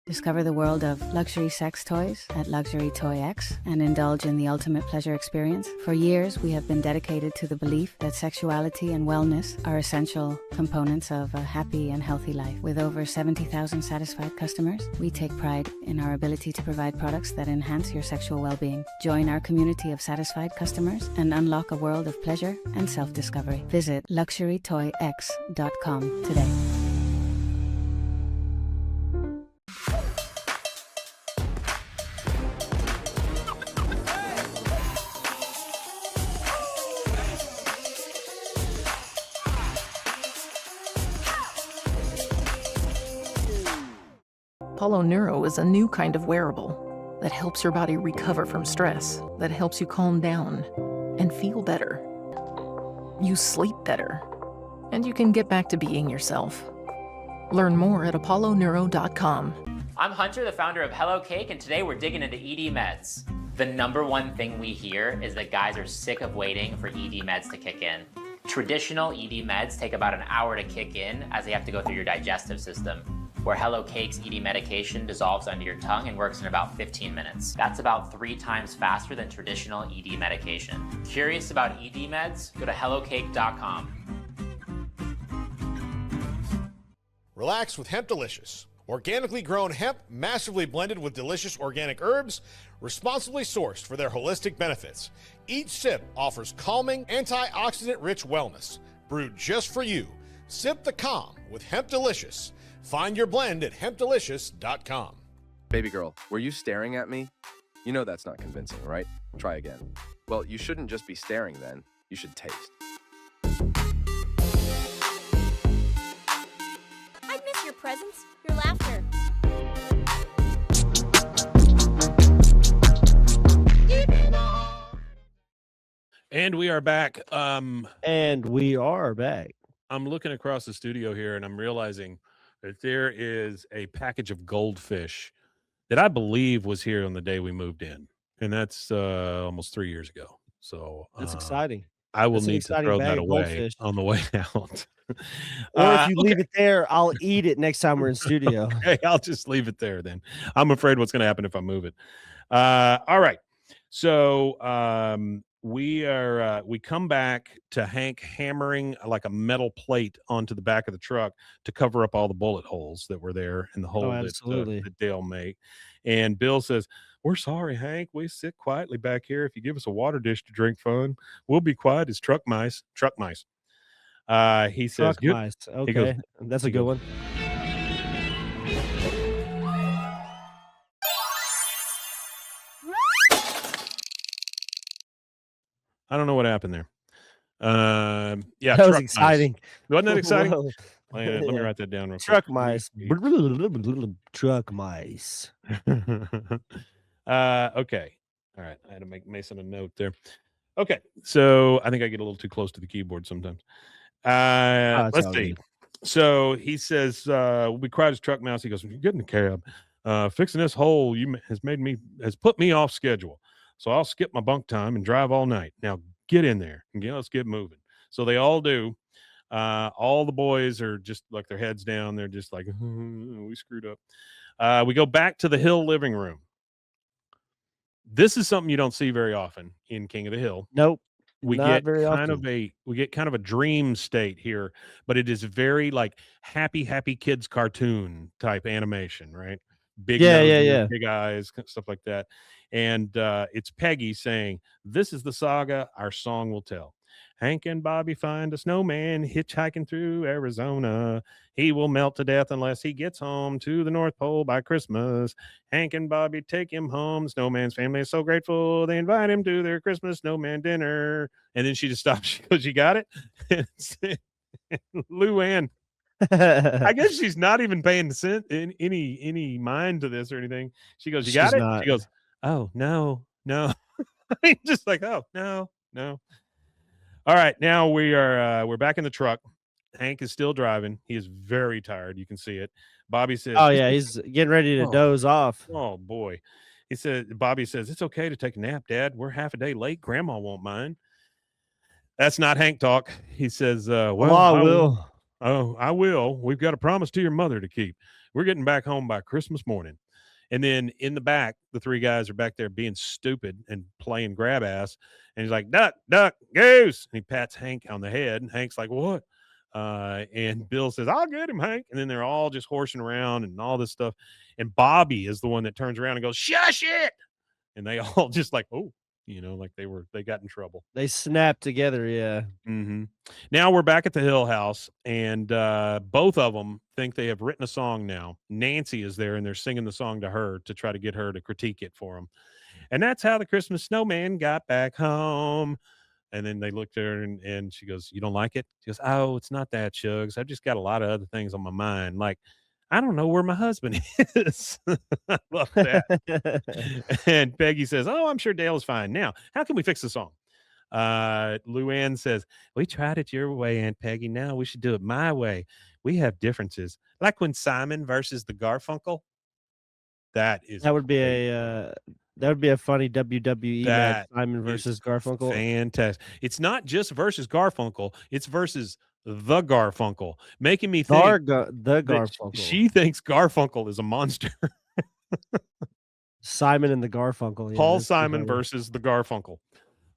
Discover the world of luxury sex toys at Luxury Toy X and indulge in the ultimate pleasure experience. For years, we have been dedicated to the belief that sexuality and wellness are essential components of a happy and healthy life. With over 70,000 satisfied customers, we take pride in our ability to provide products that enhance your sexual well-being. Join our community of satisfied customers and unlock a world of pleasure and self-discovery. Visit luxurytoyx.com today. Apollo Neuro is a new kind of wearable that helps your body recover from stress, that helps you calm down and feel better. You sleep better, and you can get back to being yourself. Learn more at apolloneuro.com. I'm Hunter, the founder of Hello Cake, and today we're digging into ED meds. The #1 thing we hear is that guys are sick of waiting for ED meds to kick in. Traditional ED meds take about an hour to kick in as they have to go through your digestive system, where Hello Cake's ED medication dissolves under your tongue and works in about 15 minutes. That's about 3 times faster than traditional ED medication. Curious about ED meds? Go to hellocake.com. Relax with Hemp Delicious. Organically grown hemp, massively blended with delicious organic herbs, responsibly sourced for their holistic benefits. Each sip offers calming, antioxidant-rich wellness. Brewed just for you. Sip the calm with Hemp Delicious. Find your blend at hempdelicious.com. Baby girl, were you staring at me? You know that's not convincing, right? Try again. Well, you shouldn't just be staring then. You should taste. I'd miss your presence, your laughter. And we are back. And we are back. I'm looking across the studio here and I'm realizing that there is a package of goldfish that I believe was here on the day we moved in. And that's almost 3 years ago. So That's exciting. I will That's an need to exciting throw bag that of away goldfish. on the way out. Or if you Okay. leave it there, I'll eat it next time we're in studio. Okay, I'll just leave it there then. I'm afraid what's going to happen if I move it. All right. So we come back to Hank hammering like a metal plate onto the back of the truck to cover up all the bullet holes that were there and the Oh, hole absolutely. that Dale made. And Bill says, "We're sorry, Hank. We sit quietly back here. If you give us a water dish to drink fun, we'll be quiet as truck mice." Truck mice. He says, Truck "Good." mice. He goes. Okay, that's a He good goes. one. I don't know what happened there. Yeah, That was truck mice. exciting. Wasn't that exciting? Whoa. Let me Yeah. write that down real quick. Truck mice. Truck mice. Okay. All right. I had to make Mason a note there. Okay. So I think I get a little too close to the keyboard sometimes. Oh, it's Let's all see. good. So he says, we'll be quiet as truck mouse. He goes, "When you get in the cab, fixing this hole has put me off schedule. So I'll skip my bunk time and drive all night. Now get in there and let's get moving." So they all do. All the boys are just like their heads down. They're just like, we screwed up. We go back to the Hill living room. This is something you don't see very often in King of the Hill. Nope, We not get very kind often. of a dream state here, but it is very like happy kids cartoon type animation, right? Big Yeah, yeah, noses, yeah. big eyes, stuff like that. And it's Peggy saying, "This is the saga our song will tell. Hank and Bobby find a snowman hitchhiking through Arizona. He will melt to death unless he gets home to the North Pole by Christmas. Hank and Bobby take him home. Snowman's family is so grateful. They invite him to their Christmas snowman dinner." And then she just stops. She goes, "You got it?" Luanne, I guess she's not even paying any mind to this or anything. She goes, "You got She's it?" not. She goes, "Oh, no, no." Just like, "Oh, no, no." All right, now we're back in the truck. Hank is still driving. He is very tired. You can see it. Bobby says, Oh, "It's yeah, okay." he's getting ready to Oh, doze off. oh boy. Bobby says, "It's okay to take a nap, Dad. We're half a day late. Grandma won't mind." That's not Hank talk. He says, The "Well, law I will. will. Oh, I will. We've got a promise to your mother to keep. We're getting back home by Christmas morning." And then in the back, the three guys are back there being stupid and playing grab ass. And he's like, "Duck, duck, goose." And he pats Hank on the head. And Hank's like, "What?" And Bill says, "I'll get him, Hank." And then they're all just horsing around and all this stuff. And Bobby is the one that turns around and goes, "Shush it." And they all just like, "Oh," like they got in trouble. They snap together, yeah. Now we're back at the Hill House, and both of them think they have written a song now. Nancy is there, and they're singing the song to her to try to get her to critique it for them. And that's how the Christmas snowman got back home. And then they looked at her, and she goes, "You don't like it?" She goes, "Oh, it's not that, Shugs. I've just got a lot of other things on my mind. Like, I don't know where my husband is." I love that. And Peggy says, "Oh, I'm sure Dale is fine. Now, how can we fix the song?" Luann says, "We tried it your way, Aunt Peggy. Now we should do it my way. We have differences. Like when Simon versus the Garfunkel." That is That would be great. a funny WWE match, That Simon is versus Garfunkel. fantastic. It's not just versus Garfunkel, it's versus the Garfunkel, making me think The that Garfunkel. she thinks Garfunkel is a monster. Simon and the Garfunkel, yeah, Paul that's pretty Simon funny. versus the Garfunkel.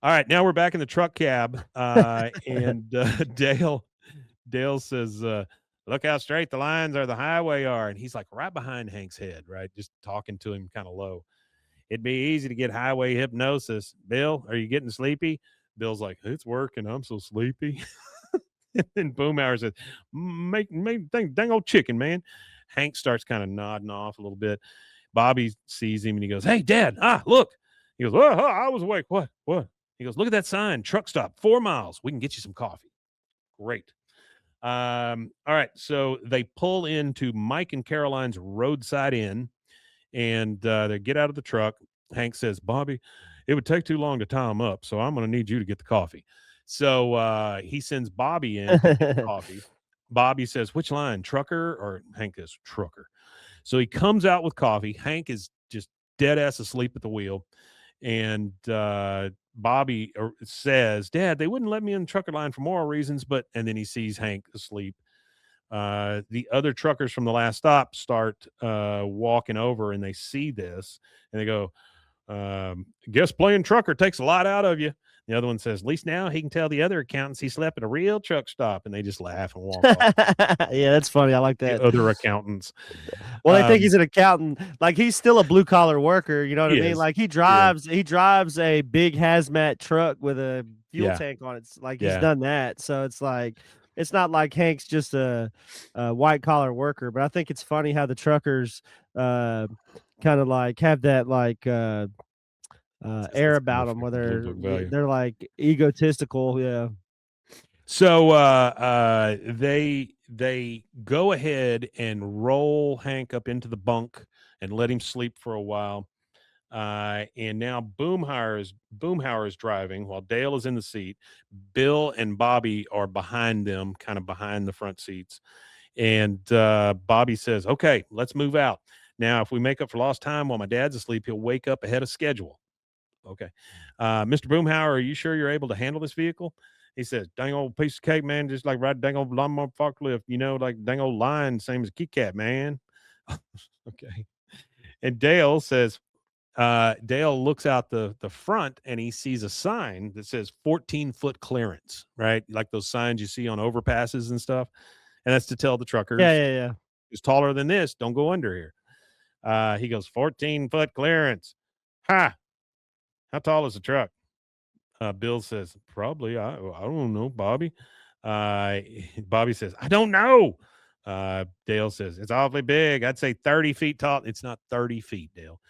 All right, now we're back in the truck cab, and Dale says, "Look how straight the lines are the highway are." And he's like right behind Hank's head, right? Just talking to him kind of low. "It'd be easy to get highway hypnosis. Bill, are you getting sleepy?" Bill's like, "It's working. I'm so sleepy." And Boomhauer says, Make dang old chicken, man." Hank starts kind of nodding off a little bit. Bobby sees him and he goes, "Hey, Dad, look." He goes, "Oh, I was awake. What? What?" He goes, "Look at that sign. Truck stop, 4 miles. We can get you some coffee." Great. All right. So they pull into Mike and Caroline's roadside inn, and they get out of the truck. Hank says, "Bobby, it would take too long to tie him up, so I'm going to need you to get the coffee." So he sends Bobby in to get coffee. Bobby says, "Which line, trucker?" Or Hank says, "Trucker." So he comes out with coffee. Hank is just dead ass asleep at the wheel. And Bobby says, "Dad, they wouldn't let me in the trucker line for moral reasons," but and then he sees Hank asleep. The other truckers from the last stop start walking over, and they see this, and they go, "Guess playing trucker takes a lot out of you." The other one says, at least now he can tell the other accountants he slept at a real truck stop. And they just laugh and walk off. Yeah, that's funny. I like The that. other accountants. Well, they think he's an accountant. Like, he's still a blue collar worker. You know what I He mean? is. Like, he drives a big hazmat truck with a fuel Yeah. tank on it. It's like, Yeah. he's done that. So it's like, it's not like Hank's just a white collar worker. But I think it's funny how the truckers kind of like have that like air about them, where Blue book value. they're like egotistical. Yeah. So they go ahead and roll Hank up into the bunk and let him sleep for a while. And now Boomhauer is driving while Dale is in the seat. Bill and Bobby are behind them, kind of behind the front seats. And Bobby says, "Okay, let's move out. Now, if we make up for lost time while my dad's asleep, he'll wake up ahead of schedule." Okay. Mr. Boomhauer, are you sure you're able to handle this vehicle? He says, dang old piece of cake, man, just like ride dang old lawnmower forklift, like dang old lion, same as a Kit Kat, man. Okay. And Dale says, Dale looks out the front and he sees a sign that says 14-foot clearance, right? Like those signs you see on overpasses and stuff. And that's to tell the truckers, Yeah. who's taller than this, don't go under here. He goes, 14-foot clearance. Ha! How tall is the truck? Bill says, probably. I don't know, Bobby. Bobby says, I don't know. Dale says, it's awfully big. I'd say 30 feet tall. It's not 30 feet, Dale.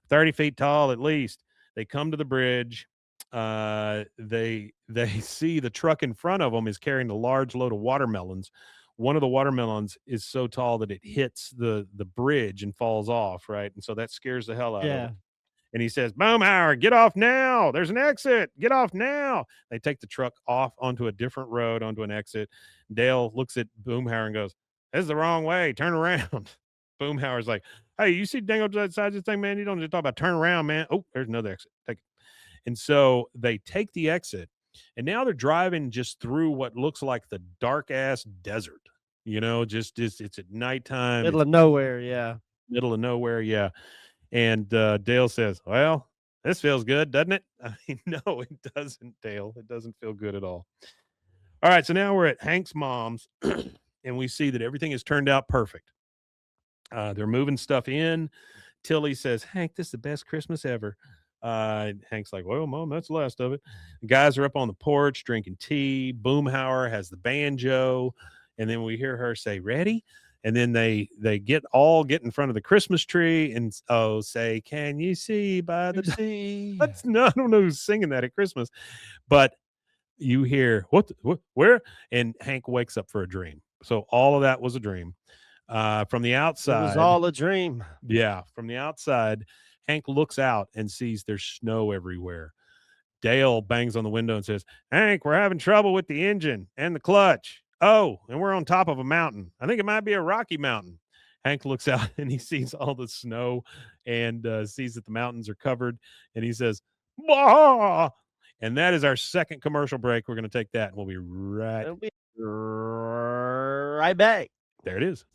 30 feet tall at least. They come to the bridge. They see the truck in front of them is carrying a large load of watermelons. One of the watermelons is so tall that it hits the bridge and falls off, right? And so that scares the hell out of them. And he says, Boomhauer, get off now. There's an exit. Get off now. They take the truck off onto a different road, onto an exit. Dale looks at Boomhauer and goes, this is the wrong way. Turn around. Boomhauer's like, hey, you see Dango side of this thing, man? You don't just talk about turn around, man. Oh, there's another exit. Take it. And so they take the exit. And now they're driving just through what looks like the dark-ass desert. Just it's at nighttime. Middle of nowhere, yeah. Middle of nowhere, yeah. And Dale says, well, this feels good, doesn't it? I mean, no, it doesn't, Dale. It doesn't feel good at all. All right, so now we're at Hank's mom's, and we see that everything has turned out perfect. They're moving stuff in. Tilly says, Hank, this is the best Christmas ever. Hank's like, well, Mom, that's the last of it. The guys are up on the porch drinking tea. Boomhauer has the banjo. And then we hear her say, ready? And then they get in front of the Christmas tree and say, can you see by the sea? I don't know who's singing that at Christmas, but you hear what, where? And Hank wakes up for a dream. So all of that was a dream. From the outside, it was all a dream. Yeah, from the outside, Hank looks out and sees there's snow everywhere. Dale bangs on the window and says, Hank, we're having trouble with the engine and the clutch. Oh, and we're on top of a mountain. I think it might be a rocky mountain. Hank looks out and he sees all the snow and sees that the mountains are covered. And he says, bah! And that is our second commercial break. We're going to take that and we'll be right back. There it is.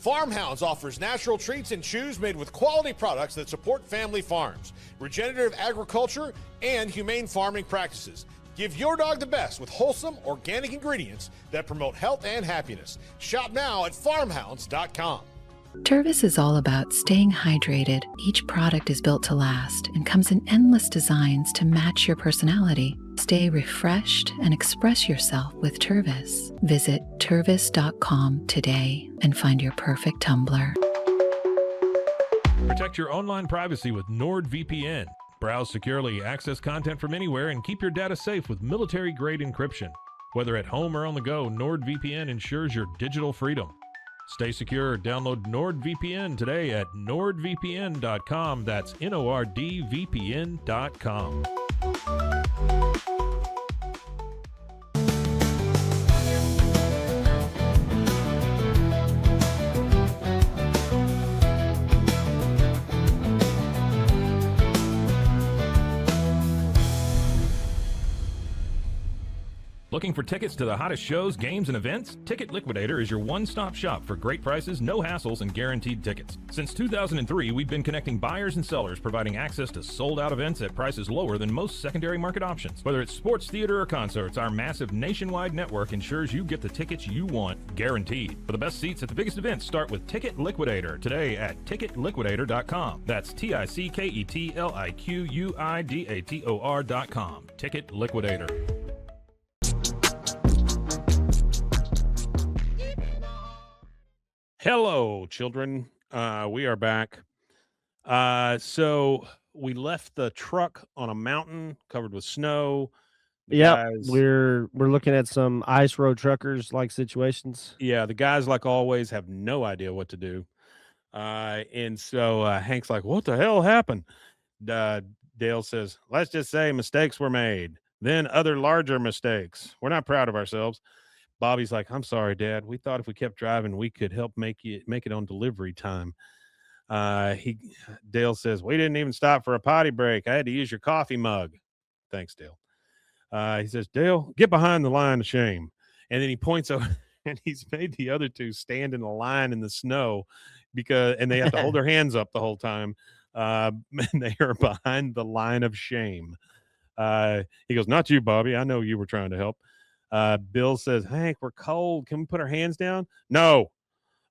Farmhounds offers natural treats and chews made with quality products that support family farms, regenerative agriculture, and humane farming practices. Give your dog the best with wholesome, organic ingredients that promote health and happiness. Shop now at farmhounds.com. Tervis is all about staying hydrated. Each product is built to last and comes in endless designs to match your personality. Stay refreshed and express yourself with Tervis. Visit tervis.com today and find your perfect tumbler. Protect your online privacy with NordVPN. Browse securely, access content from anywhere, and keep your data safe with military-grade encryption. Whether at home or on the go, NordVPN ensures your digital freedom. Stay secure. Download NordVPN today at nordvpn.com. That's NORDVPN.com. Looking for tickets to the hottest shows, games, and events? Ticket Liquidator is your one-stop shop for great prices, no hassles, and guaranteed tickets. Since 2003, we've been connecting buyers and sellers, providing access to sold-out events at prices lower than most secondary market options. Whether it's sports, theater, or concerts, our massive nationwide network ensures you get the tickets you want, guaranteed. For the best seats at the biggest events, start with Ticket Liquidator today at ticketliquidator.com. That's TICKETLIQUIDATOR.com. Ticket Liquidator. Hello, children. We are back. So we left the truck on a mountain covered with snow. The Yep, guys, we're looking at some ice road truckers like situations. yeah, the guys, like always, have no idea what to do. And so Hank's like, "What the hell happened?" Dale says, "Let's just say mistakes were made. Then other larger mistakes. We're not proud of ourselves." Bobby's like, "I'm sorry, Dad. We thought if we kept driving, we could help make it on delivery time." Dale says, "We didn't even stop for a potty break. I had to use your coffee mug." Thanks, Dale. He says, "Dale, get behind the line of shame." And then he points over and he's made the other two stand in a line in the snow and they have to hold their hands up the whole time. And they are behind the line of shame. He goes, "Not you, Bobby. I know you were trying to help." Bill says, "Hank, we're cold. Can we put our hands down?" "No."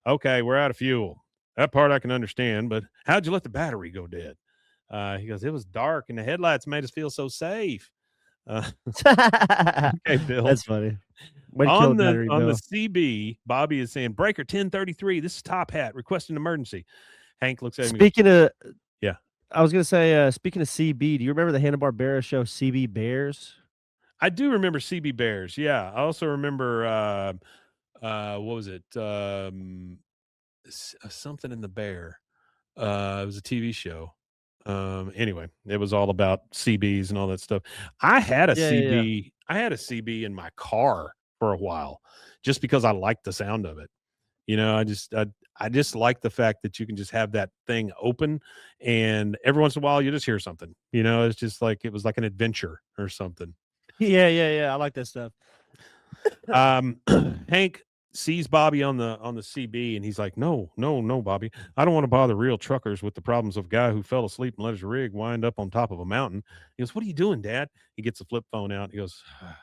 "Okay, we're out of fuel." "That part I can understand, but how'd you let the battery go dead?" He goes, "It was dark and the headlights made us feel so safe." Okay, Bill. That's funny. Way to kill the battery, On the Bill. CB, Bobby is saying, "Breaker 1033, this is Top Hat, requesting emergency." Hank looks at him and goes, Speaking of, "Yeah." I was gonna say, speaking of CB, do you remember the Hanna-Barbera show CB Bears? I do remember CB Bears. Yeah. I also remember, what was it? Something in the Bear. It was a TV show. Anyway, it was all about CBs and all that stuff. I had a Yeah, yeah, yeah. CB. I had a CB in my car for a while, just because I liked the sound of it. I just like the fact that you can just have that thing open, and every once in a while you just hear something. It's just like it was like an adventure or something. Yeah, yeah, yeah. I like that stuff. Hank sees Bobby on the CB, and he's like, "No, no, no, Bobby. I don't want to bother real truckers with the problems of a guy who fell asleep and let his rig wind up on top of a mountain." He goes, "What are you doing, Dad?" He gets the flip phone out. He goes, "I'm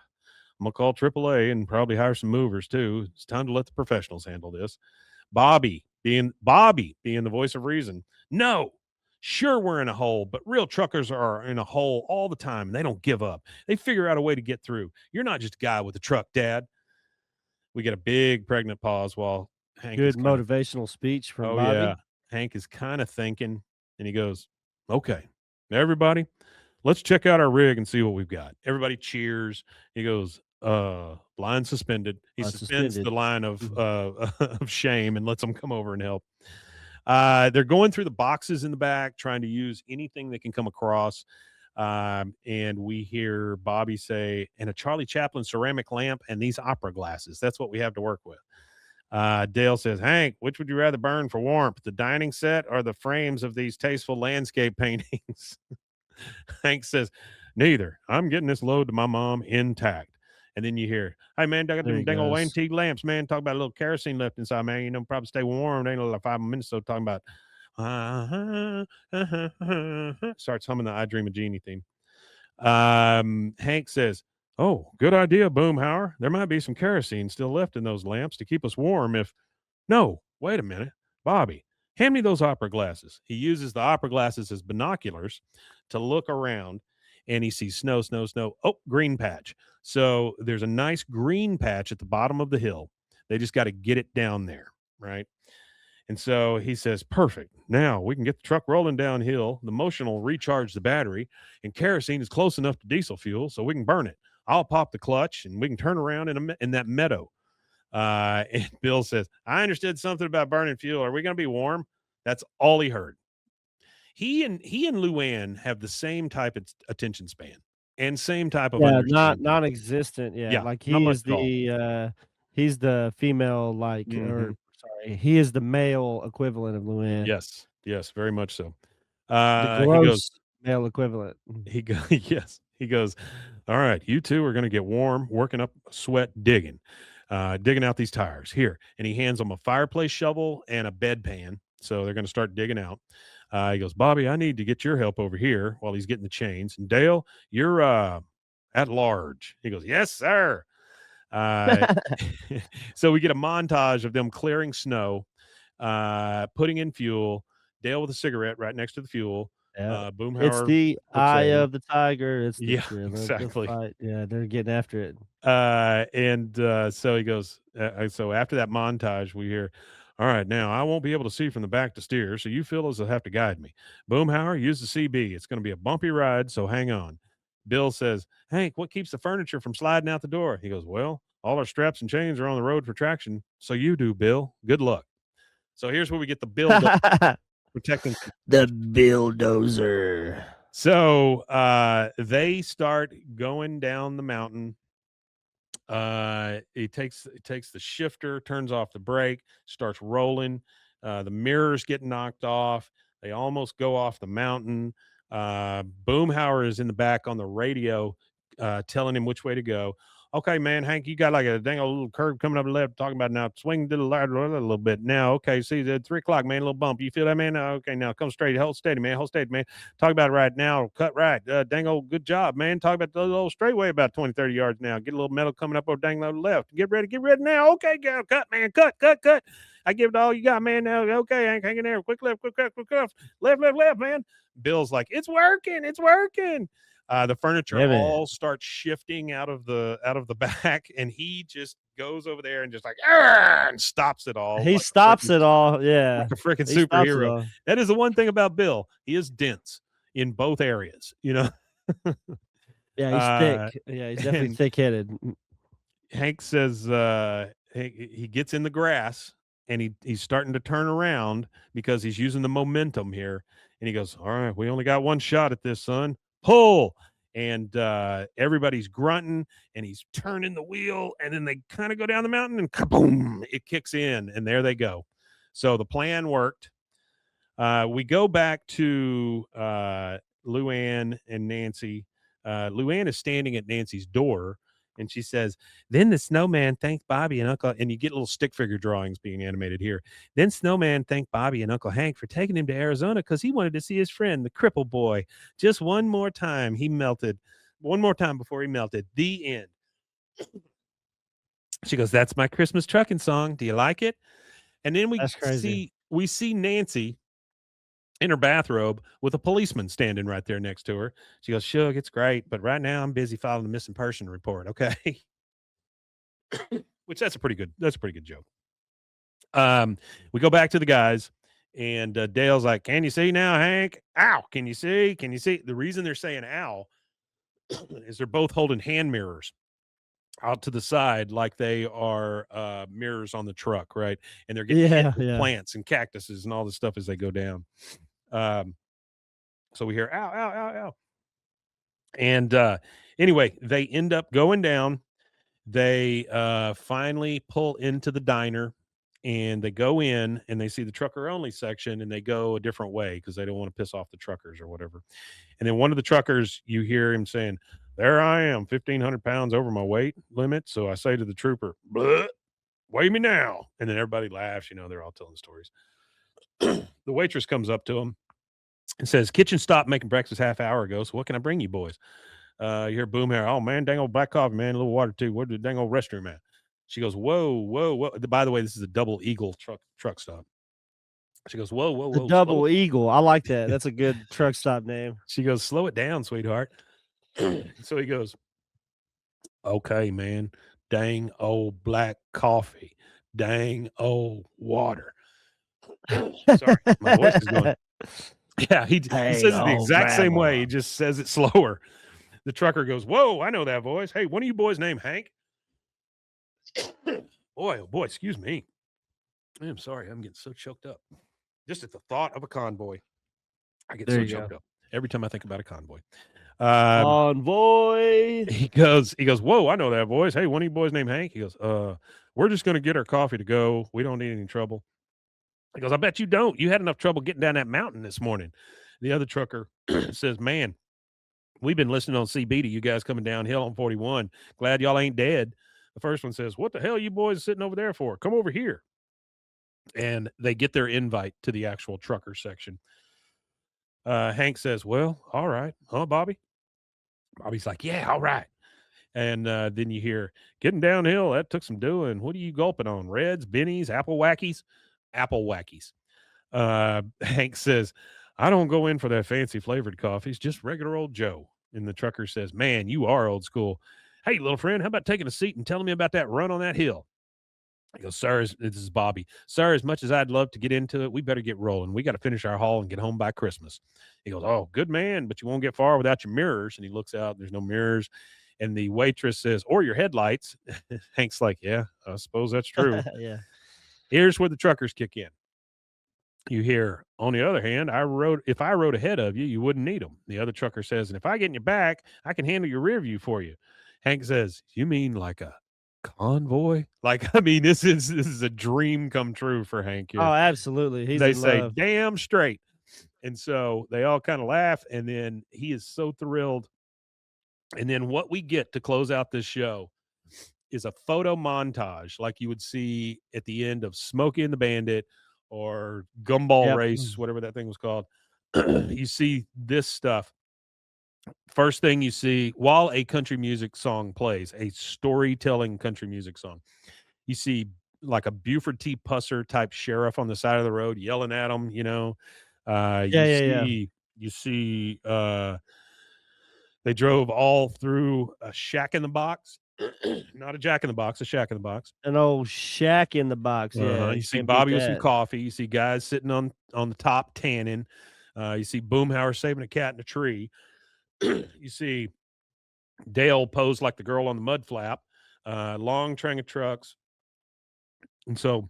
gonna call AAA and probably hire some movers too. It's time to let the professionals handle this." Bobby being the voice of reason. "No. Sure, we're in a hole, but real truckers are in a hole all the time, and they don't give up. They figure out a way to get through. You're not just a guy with a truck, Dad." We get a big pregnant pause while Hank is Good motivational speech from oh Bobby. yeah, Hank is kind of thinking, and he goes, "Okay, everybody, let's check out our rig and see what we've got." Everybody cheers. He goes, "Line suspended." He Line suspends suspended. the line of of shame and lets them come over and help. They're going through the boxes in the back, trying to use anything they can come across. And we hear Bobby say, "And a Charlie Chaplin ceramic lamp and these opera glasses. That's what we have to work with." Dale says, "Hank, which would you rather burn for warmth, the dining set or the frames of these tasteful landscape paintings?" Hank says, "Neither. I'm getting this load to my mom intact." And then you hear, "Hey, man, I got There them he dang old goes. antique lamps, man. Talk about a little kerosene left inside, man. Probably stay warm. They ain't like 5 minutes." So talking about, starts humming the "I Dream of Jeannie" theme. Hank says, "Oh, good idea, Boomhauer. There might be some kerosene still left in those lamps to keep us warm if—" "No, wait a minute. Bobby, hand me those opera glasses." He uses the opera glasses as binoculars to look around, and he sees snow, snow, snow. Oh, green patch. So there's a nice green patch at the bottom of the hill. They just got to get it down there, right? And so he says, "Perfect. Now we can get the truck rolling downhill. The motion will recharge the battery, and kerosene is close enough to diesel fuel, so we can burn it. I'll pop the clutch, and we can turn around in that meadow." And Bill says, I understood something about burning fuel. Are we going to be warm? That's all he heard. He and Luanne have the same type of attention span and same type of Yeah, not understanding. non-existent, yeah, Yeah, like, not he much is at all. he's the female, like, or Mhm. sorry, he is the male equivalent of Luann. Yes, yes, very much so. The He goes, gross male equivalent. yes, he goes, all right, you two are going to get warm, working up a sweat, digging out these tires here. And he hands them a fireplace shovel and a bedpan. So they're going to start digging out. He goes, Bobby, I need to get your help over here while he's getting the chains. And Dale, you're at large. He goes, yes, sir. Uh, so we get a montage of them clearing snow, putting in fuel, Dale with a cigarette right next to the fuel. Yeah. It's Boomhauer the eye patrolling. of the tiger, it's the Yeah, thrill of the exactly. fight. Yeah, they're getting after it. So he goes, so after that montage, we hear, all right, now I won't be able to see from the back to steer, so you fellas will have to guide me. Boomhauer, use the CB. It's going to be a bumpy ride, so hang on. Bill says, Hank, what keeps the furniture from sliding out the door? He goes, well, all our straps and chains are on the road for traction. So you do, Bill. Good luck. So here's where we get the build up protecting The bulldozer. So they start going down the mountain. It takes the shifter, turns off the brake, starts rolling. The mirrors get knocked off. They almost go off the mountain. Boomhauer is in the back on the radio, telling him which way to go. Okay, man, Hank, you got like a dang old little curve coming up the left. Talking about now, swing to the left a little bit. Now, okay, see, at 3 o'clock, man, a little bump. You feel that, man? Okay, now come straight, hold steady, man, hold steady, man. Talk about it right now. Cut right. Dang old good job, man. Talk about the little straightway about 20, 30 yards now. Get a little metal coming up over dang low left. Get ready now. Okay, go, cut, man, cut. I give it all you got, man. Now, okay, Hank, hang in there. Quick left, quick left. Left, man. Bill's like, it's working. The furniture Yeah, man. all starts shifting out of the back, and he just goes over there and just like and stops it all. He stops it all, yeah. Like a freaking He stops it superhero. all. That is the one thing about Bill. He is dense in both areas, you know. Yeah, he's thick. Yeah, he's definitely and thick-headed. Hank says he gets in the grass and he's starting to turn around because he's using the momentum here. And he goes, all right, we only got one shot at this, son. Pull. And everybody's grunting and he's turning the wheel. And then they kind of go down the mountain and kaboom, it kicks in. And there they go. So the plan worked. We go back to Luanne and Nancy. Luanne is standing at Nancy's door. And she says, then the snowman thanked Bobby and Uncle, and you get little stick figure drawings being animated here. Then snowman thanked Bobby and Uncle Hank for taking him to Arizona because he wanted to see his friend, the cripple boy. Just one more time before he melted. The end. She goes, that's my Christmas trucking song. Do you like it? And then That's crazy. we see Nancy in her bathrobe with a policeman standing right there next to her. She goes, Shug, it's great, but right now I'm busy filing a missing person report. Okay. Which that's a pretty good joke. We go back to the guys and Dale's like, can you see now, Hank? Ow. Can you see? The reason they're saying ow is they're both holding hand mirrors out to the side like they are mirrors on the truck, right? And they're getting hit with plants and cactuses and all this stuff as they go down. So we hear ow, ow, ow, ow. And anyway, they end up going down. They finally pull into the diner and they go in and they see the trucker only section and they go a different way because they don't want to piss off the truckers or whatever. And then one of the truckers, you hear him saying, there I am, 1,500 pounds over my weight limit. So I say to the trooper, weigh me now. And then everybody laughs. You know, they're all telling stories. The waitress comes up to him and says, kitchen stopped making breakfast half hour ago. So what can I bring you boys? You hear Boomhauer, oh man, dang old black coffee, man, a little water too. Where's the dang old restroom at? She goes, whoa. By the way, this is a double eagle truck stop. She goes, whoa. The double eagle. I like that. That's a good truck stop name. She goes, slow it down, sweetheart. So he goes, okay, man, dang old black coffee, dang old water. Sorry, my voice is going. Yeah, he says it the exact same way. He just says it slower. The trucker goes, whoa, I know that voice. Hey, one of you boys named Hank? Boy, oh boy, excuse me. I am sorry. I'm getting so choked up. Just at the thought of a convoy, I get There so you go. choked up every time I think about a convoy. Convoy. He goes, whoa, I know that voice. Hey, one of you boys named Hank. He goes, we're just going to get our coffee to go. We don't need any trouble. He goes, I bet you don't. You had enough trouble getting down that mountain this morning. The other trucker says, man, we've been listening on CB to you guys coming downhill on 41. Glad y'all ain't dead. The first one says, what the hell are you boys sitting over there for? Come over here. And they get their invite to the actual trucker section. Hank says, well, all right. Huh, Bobby? Bobby's like, yeah, all right. And then you hear, getting downhill, that took some doing. What are you gulping on? Reds, bennies, apple wackies? Apple wackies. Hank says, I don't go in for that fancy flavored coffees, just regular old Joe. And the trucker says, man, you are old school. Hey, little friend, how about taking a seat and telling me about that run on that hill? He goes, sir, this is Bobby. Sir, as much as I'd love to get into it, we better get rolling. We got to finish our haul and get home by Christmas. He goes, oh, good man, but you won't get far without your mirrors. And he looks out, there's no mirrors. And the waitress says, or your headlights. Hank's like, yeah, I suppose that's true. Yeah. Here's where the truckers kick in. You hear, on the other hand, if I rode ahead of you, you wouldn't need them. The other trucker says, and if I get in your back, I can handle your rear view for you. Hank says, you mean like a convoy? Like, I mean, this is a dream come true for Hank here. Oh, absolutely. He's They in say, love. damn straight. And so they all kind of laugh, and then he is so thrilled. And then what we get to close out this show is a photo montage like you would see at the end of Smokey and the Bandit or Gumball Yep. Race, whatever that thing was called. You see this stuff. First thing you see while a country music song plays, a storytelling country music song, you see like a Buford T. Pusser type sheriff on the side of the road yelling at them, you know. You see they drove all through a shack in the box. Not a jack in the box, a shack in the box. An old shack in the box. Yeah. You see can't beat Bobby with some that. coffee. You see guys sitting on the top tanning. You see Boomhauer saving a cat in a tree. You see Dale posed like the girl on the mud flap. Long train of trucks. And so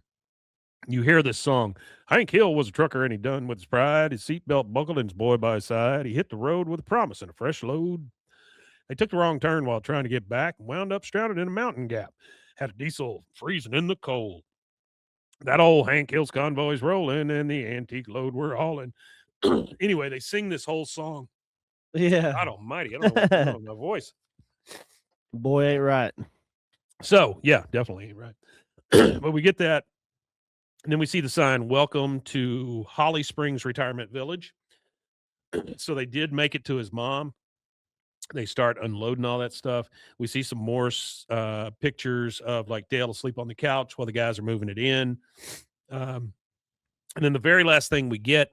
you hear this song. Hank Hill was a trucker and he done with his pride. His seatbelt buckled and his boy by his side. He hit the road with a promise and a fresh load. They took the wrong turn while trying to get back and wound up stranded in a mountain gap. Had a diesel freezing in the cold. That old Hank Hill's convoy's rolling and the antique load we're hauling. Anyway, they sing this whole song. Yeah. God almighty. I don't know what's going on with my voice. Boy ain't right. So, yeah, definitely ain't right. But we get that. And then we see the sign, welcome to Holly Springs Retirement Village. So they did make it to his mom. They start unloading all that stuff. We see some more pictures of like Dale asleep on the couch while the guys are moving it in. And then the very last thing we get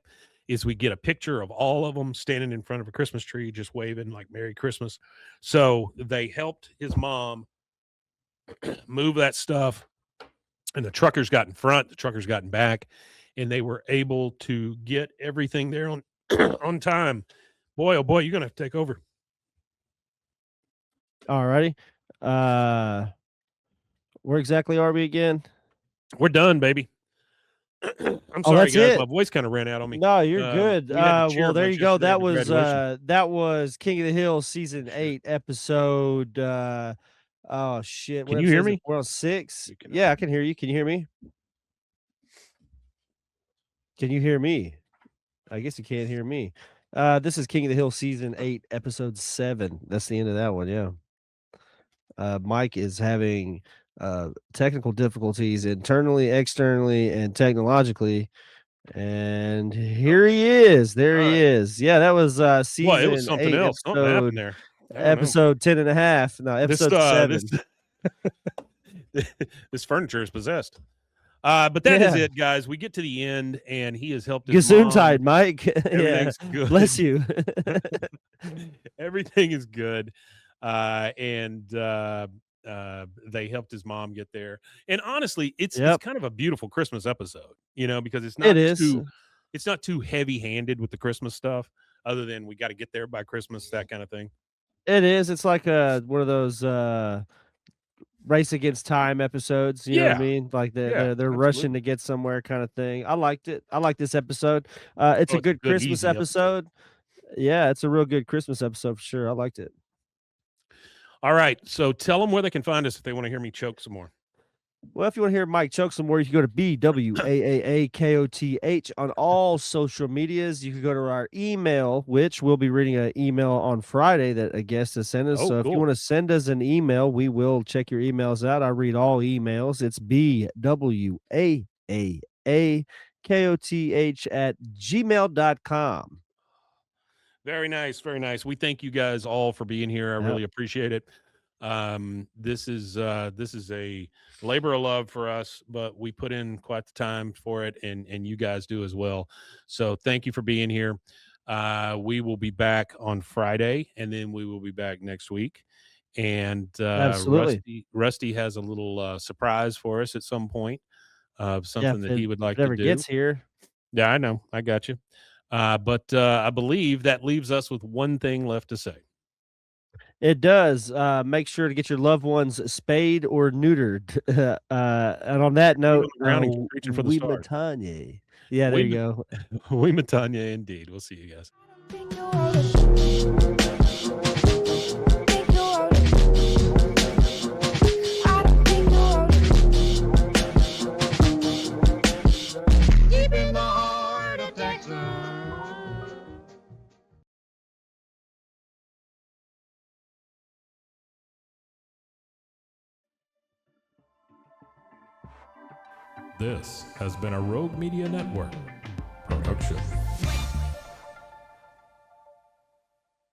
is we get a picture of all of them standing in front of a Christmas tree, just waving like Merry Christmas. So they helped his mom move that stuff. And the truckers got in front, the truckers got in back, and they were able to get everything there on on time. Boy, oh boy, you're gonna have to take over. Alrighty. Where exactly are we again? We're done, baby. I'm sorry, that's guys. it? My voice kind of ran out on me. No, you're good. We had to cheer Well, there much you go. yesterday at the That was King of the Hill season 8 episode. Oh shit! Can what you hear episode is me? it? We're on 6. You can- Yeah, I can hear you. Can you hear me? Can you hear me? I guess you can't hear me. This is King of the Hill season 8 episode 7. That's the end of that one. Yeah. Mike is having technical difficulties internally, externally, and technologically. And here he is. There All he right. is. Yeah, that was season Well, it was something 8 else. Something happened there. I don't know. episode 10 and a half. No, episode 7. This furniture is possessed. But that is Yeah. it, guys. We get to the end, and he has helped his mom. Gesundheit, Mike. Yeah. Everything's good. Bless you. Everything is good. And they helped his mom get there. And honestly, it's kind of a beautiful Christmas episode, you know, because it's not it's not too heavy-handed with the Christmas stuff, other than we got to get there by Christmas, that kind of thing. It is. It's like one of those race against time episodes. You know what I Yeah. mean? Like Yeah, they're absolutely. rushing to get somewhere, kind of thing. I liked it. I like this episode. It's Oh, a it's a good good, Christmas easy episode. episode. Yeah, it's a real good Christmas episode for sure. I liked it. All right, so tell them where they can find us if they want to hear me choke some more. Well, if you want to hear Mike choke some more, you can go to BWAAAKOTH on all social medias. You can go to our email, which we'll be reading an email on Friday that a guest has sent us. Oh, So if you cool. want to send us an email, we will check your emails out. I read all emails. It's BWAAAKOTH@gmail.com. Very nice, very nice. We thank you guys all for being here. I Yep. really appreciate it. This is a labor of love for us, but we put in quite the time for it, and you guys do as well. So thank you for being here. We will be back on Friday, and then we will be back next week. And Absolutely. Rusty has a little surprise for us at some point of Yeah, something that he would if like it to ever do. gets here. Yeah, I know. I got you. But I believe that leaves us with one thing left to say. It does. Make sure to get your loved ones spayed or neutered. And on that Put 'em on note, the ground and keep reaching for the we stars. matanye. Yeah, there We you go. we Matanya indeed. We'll see you guys. Deep in the heart of Texas. This has been a Rogue Media Network production.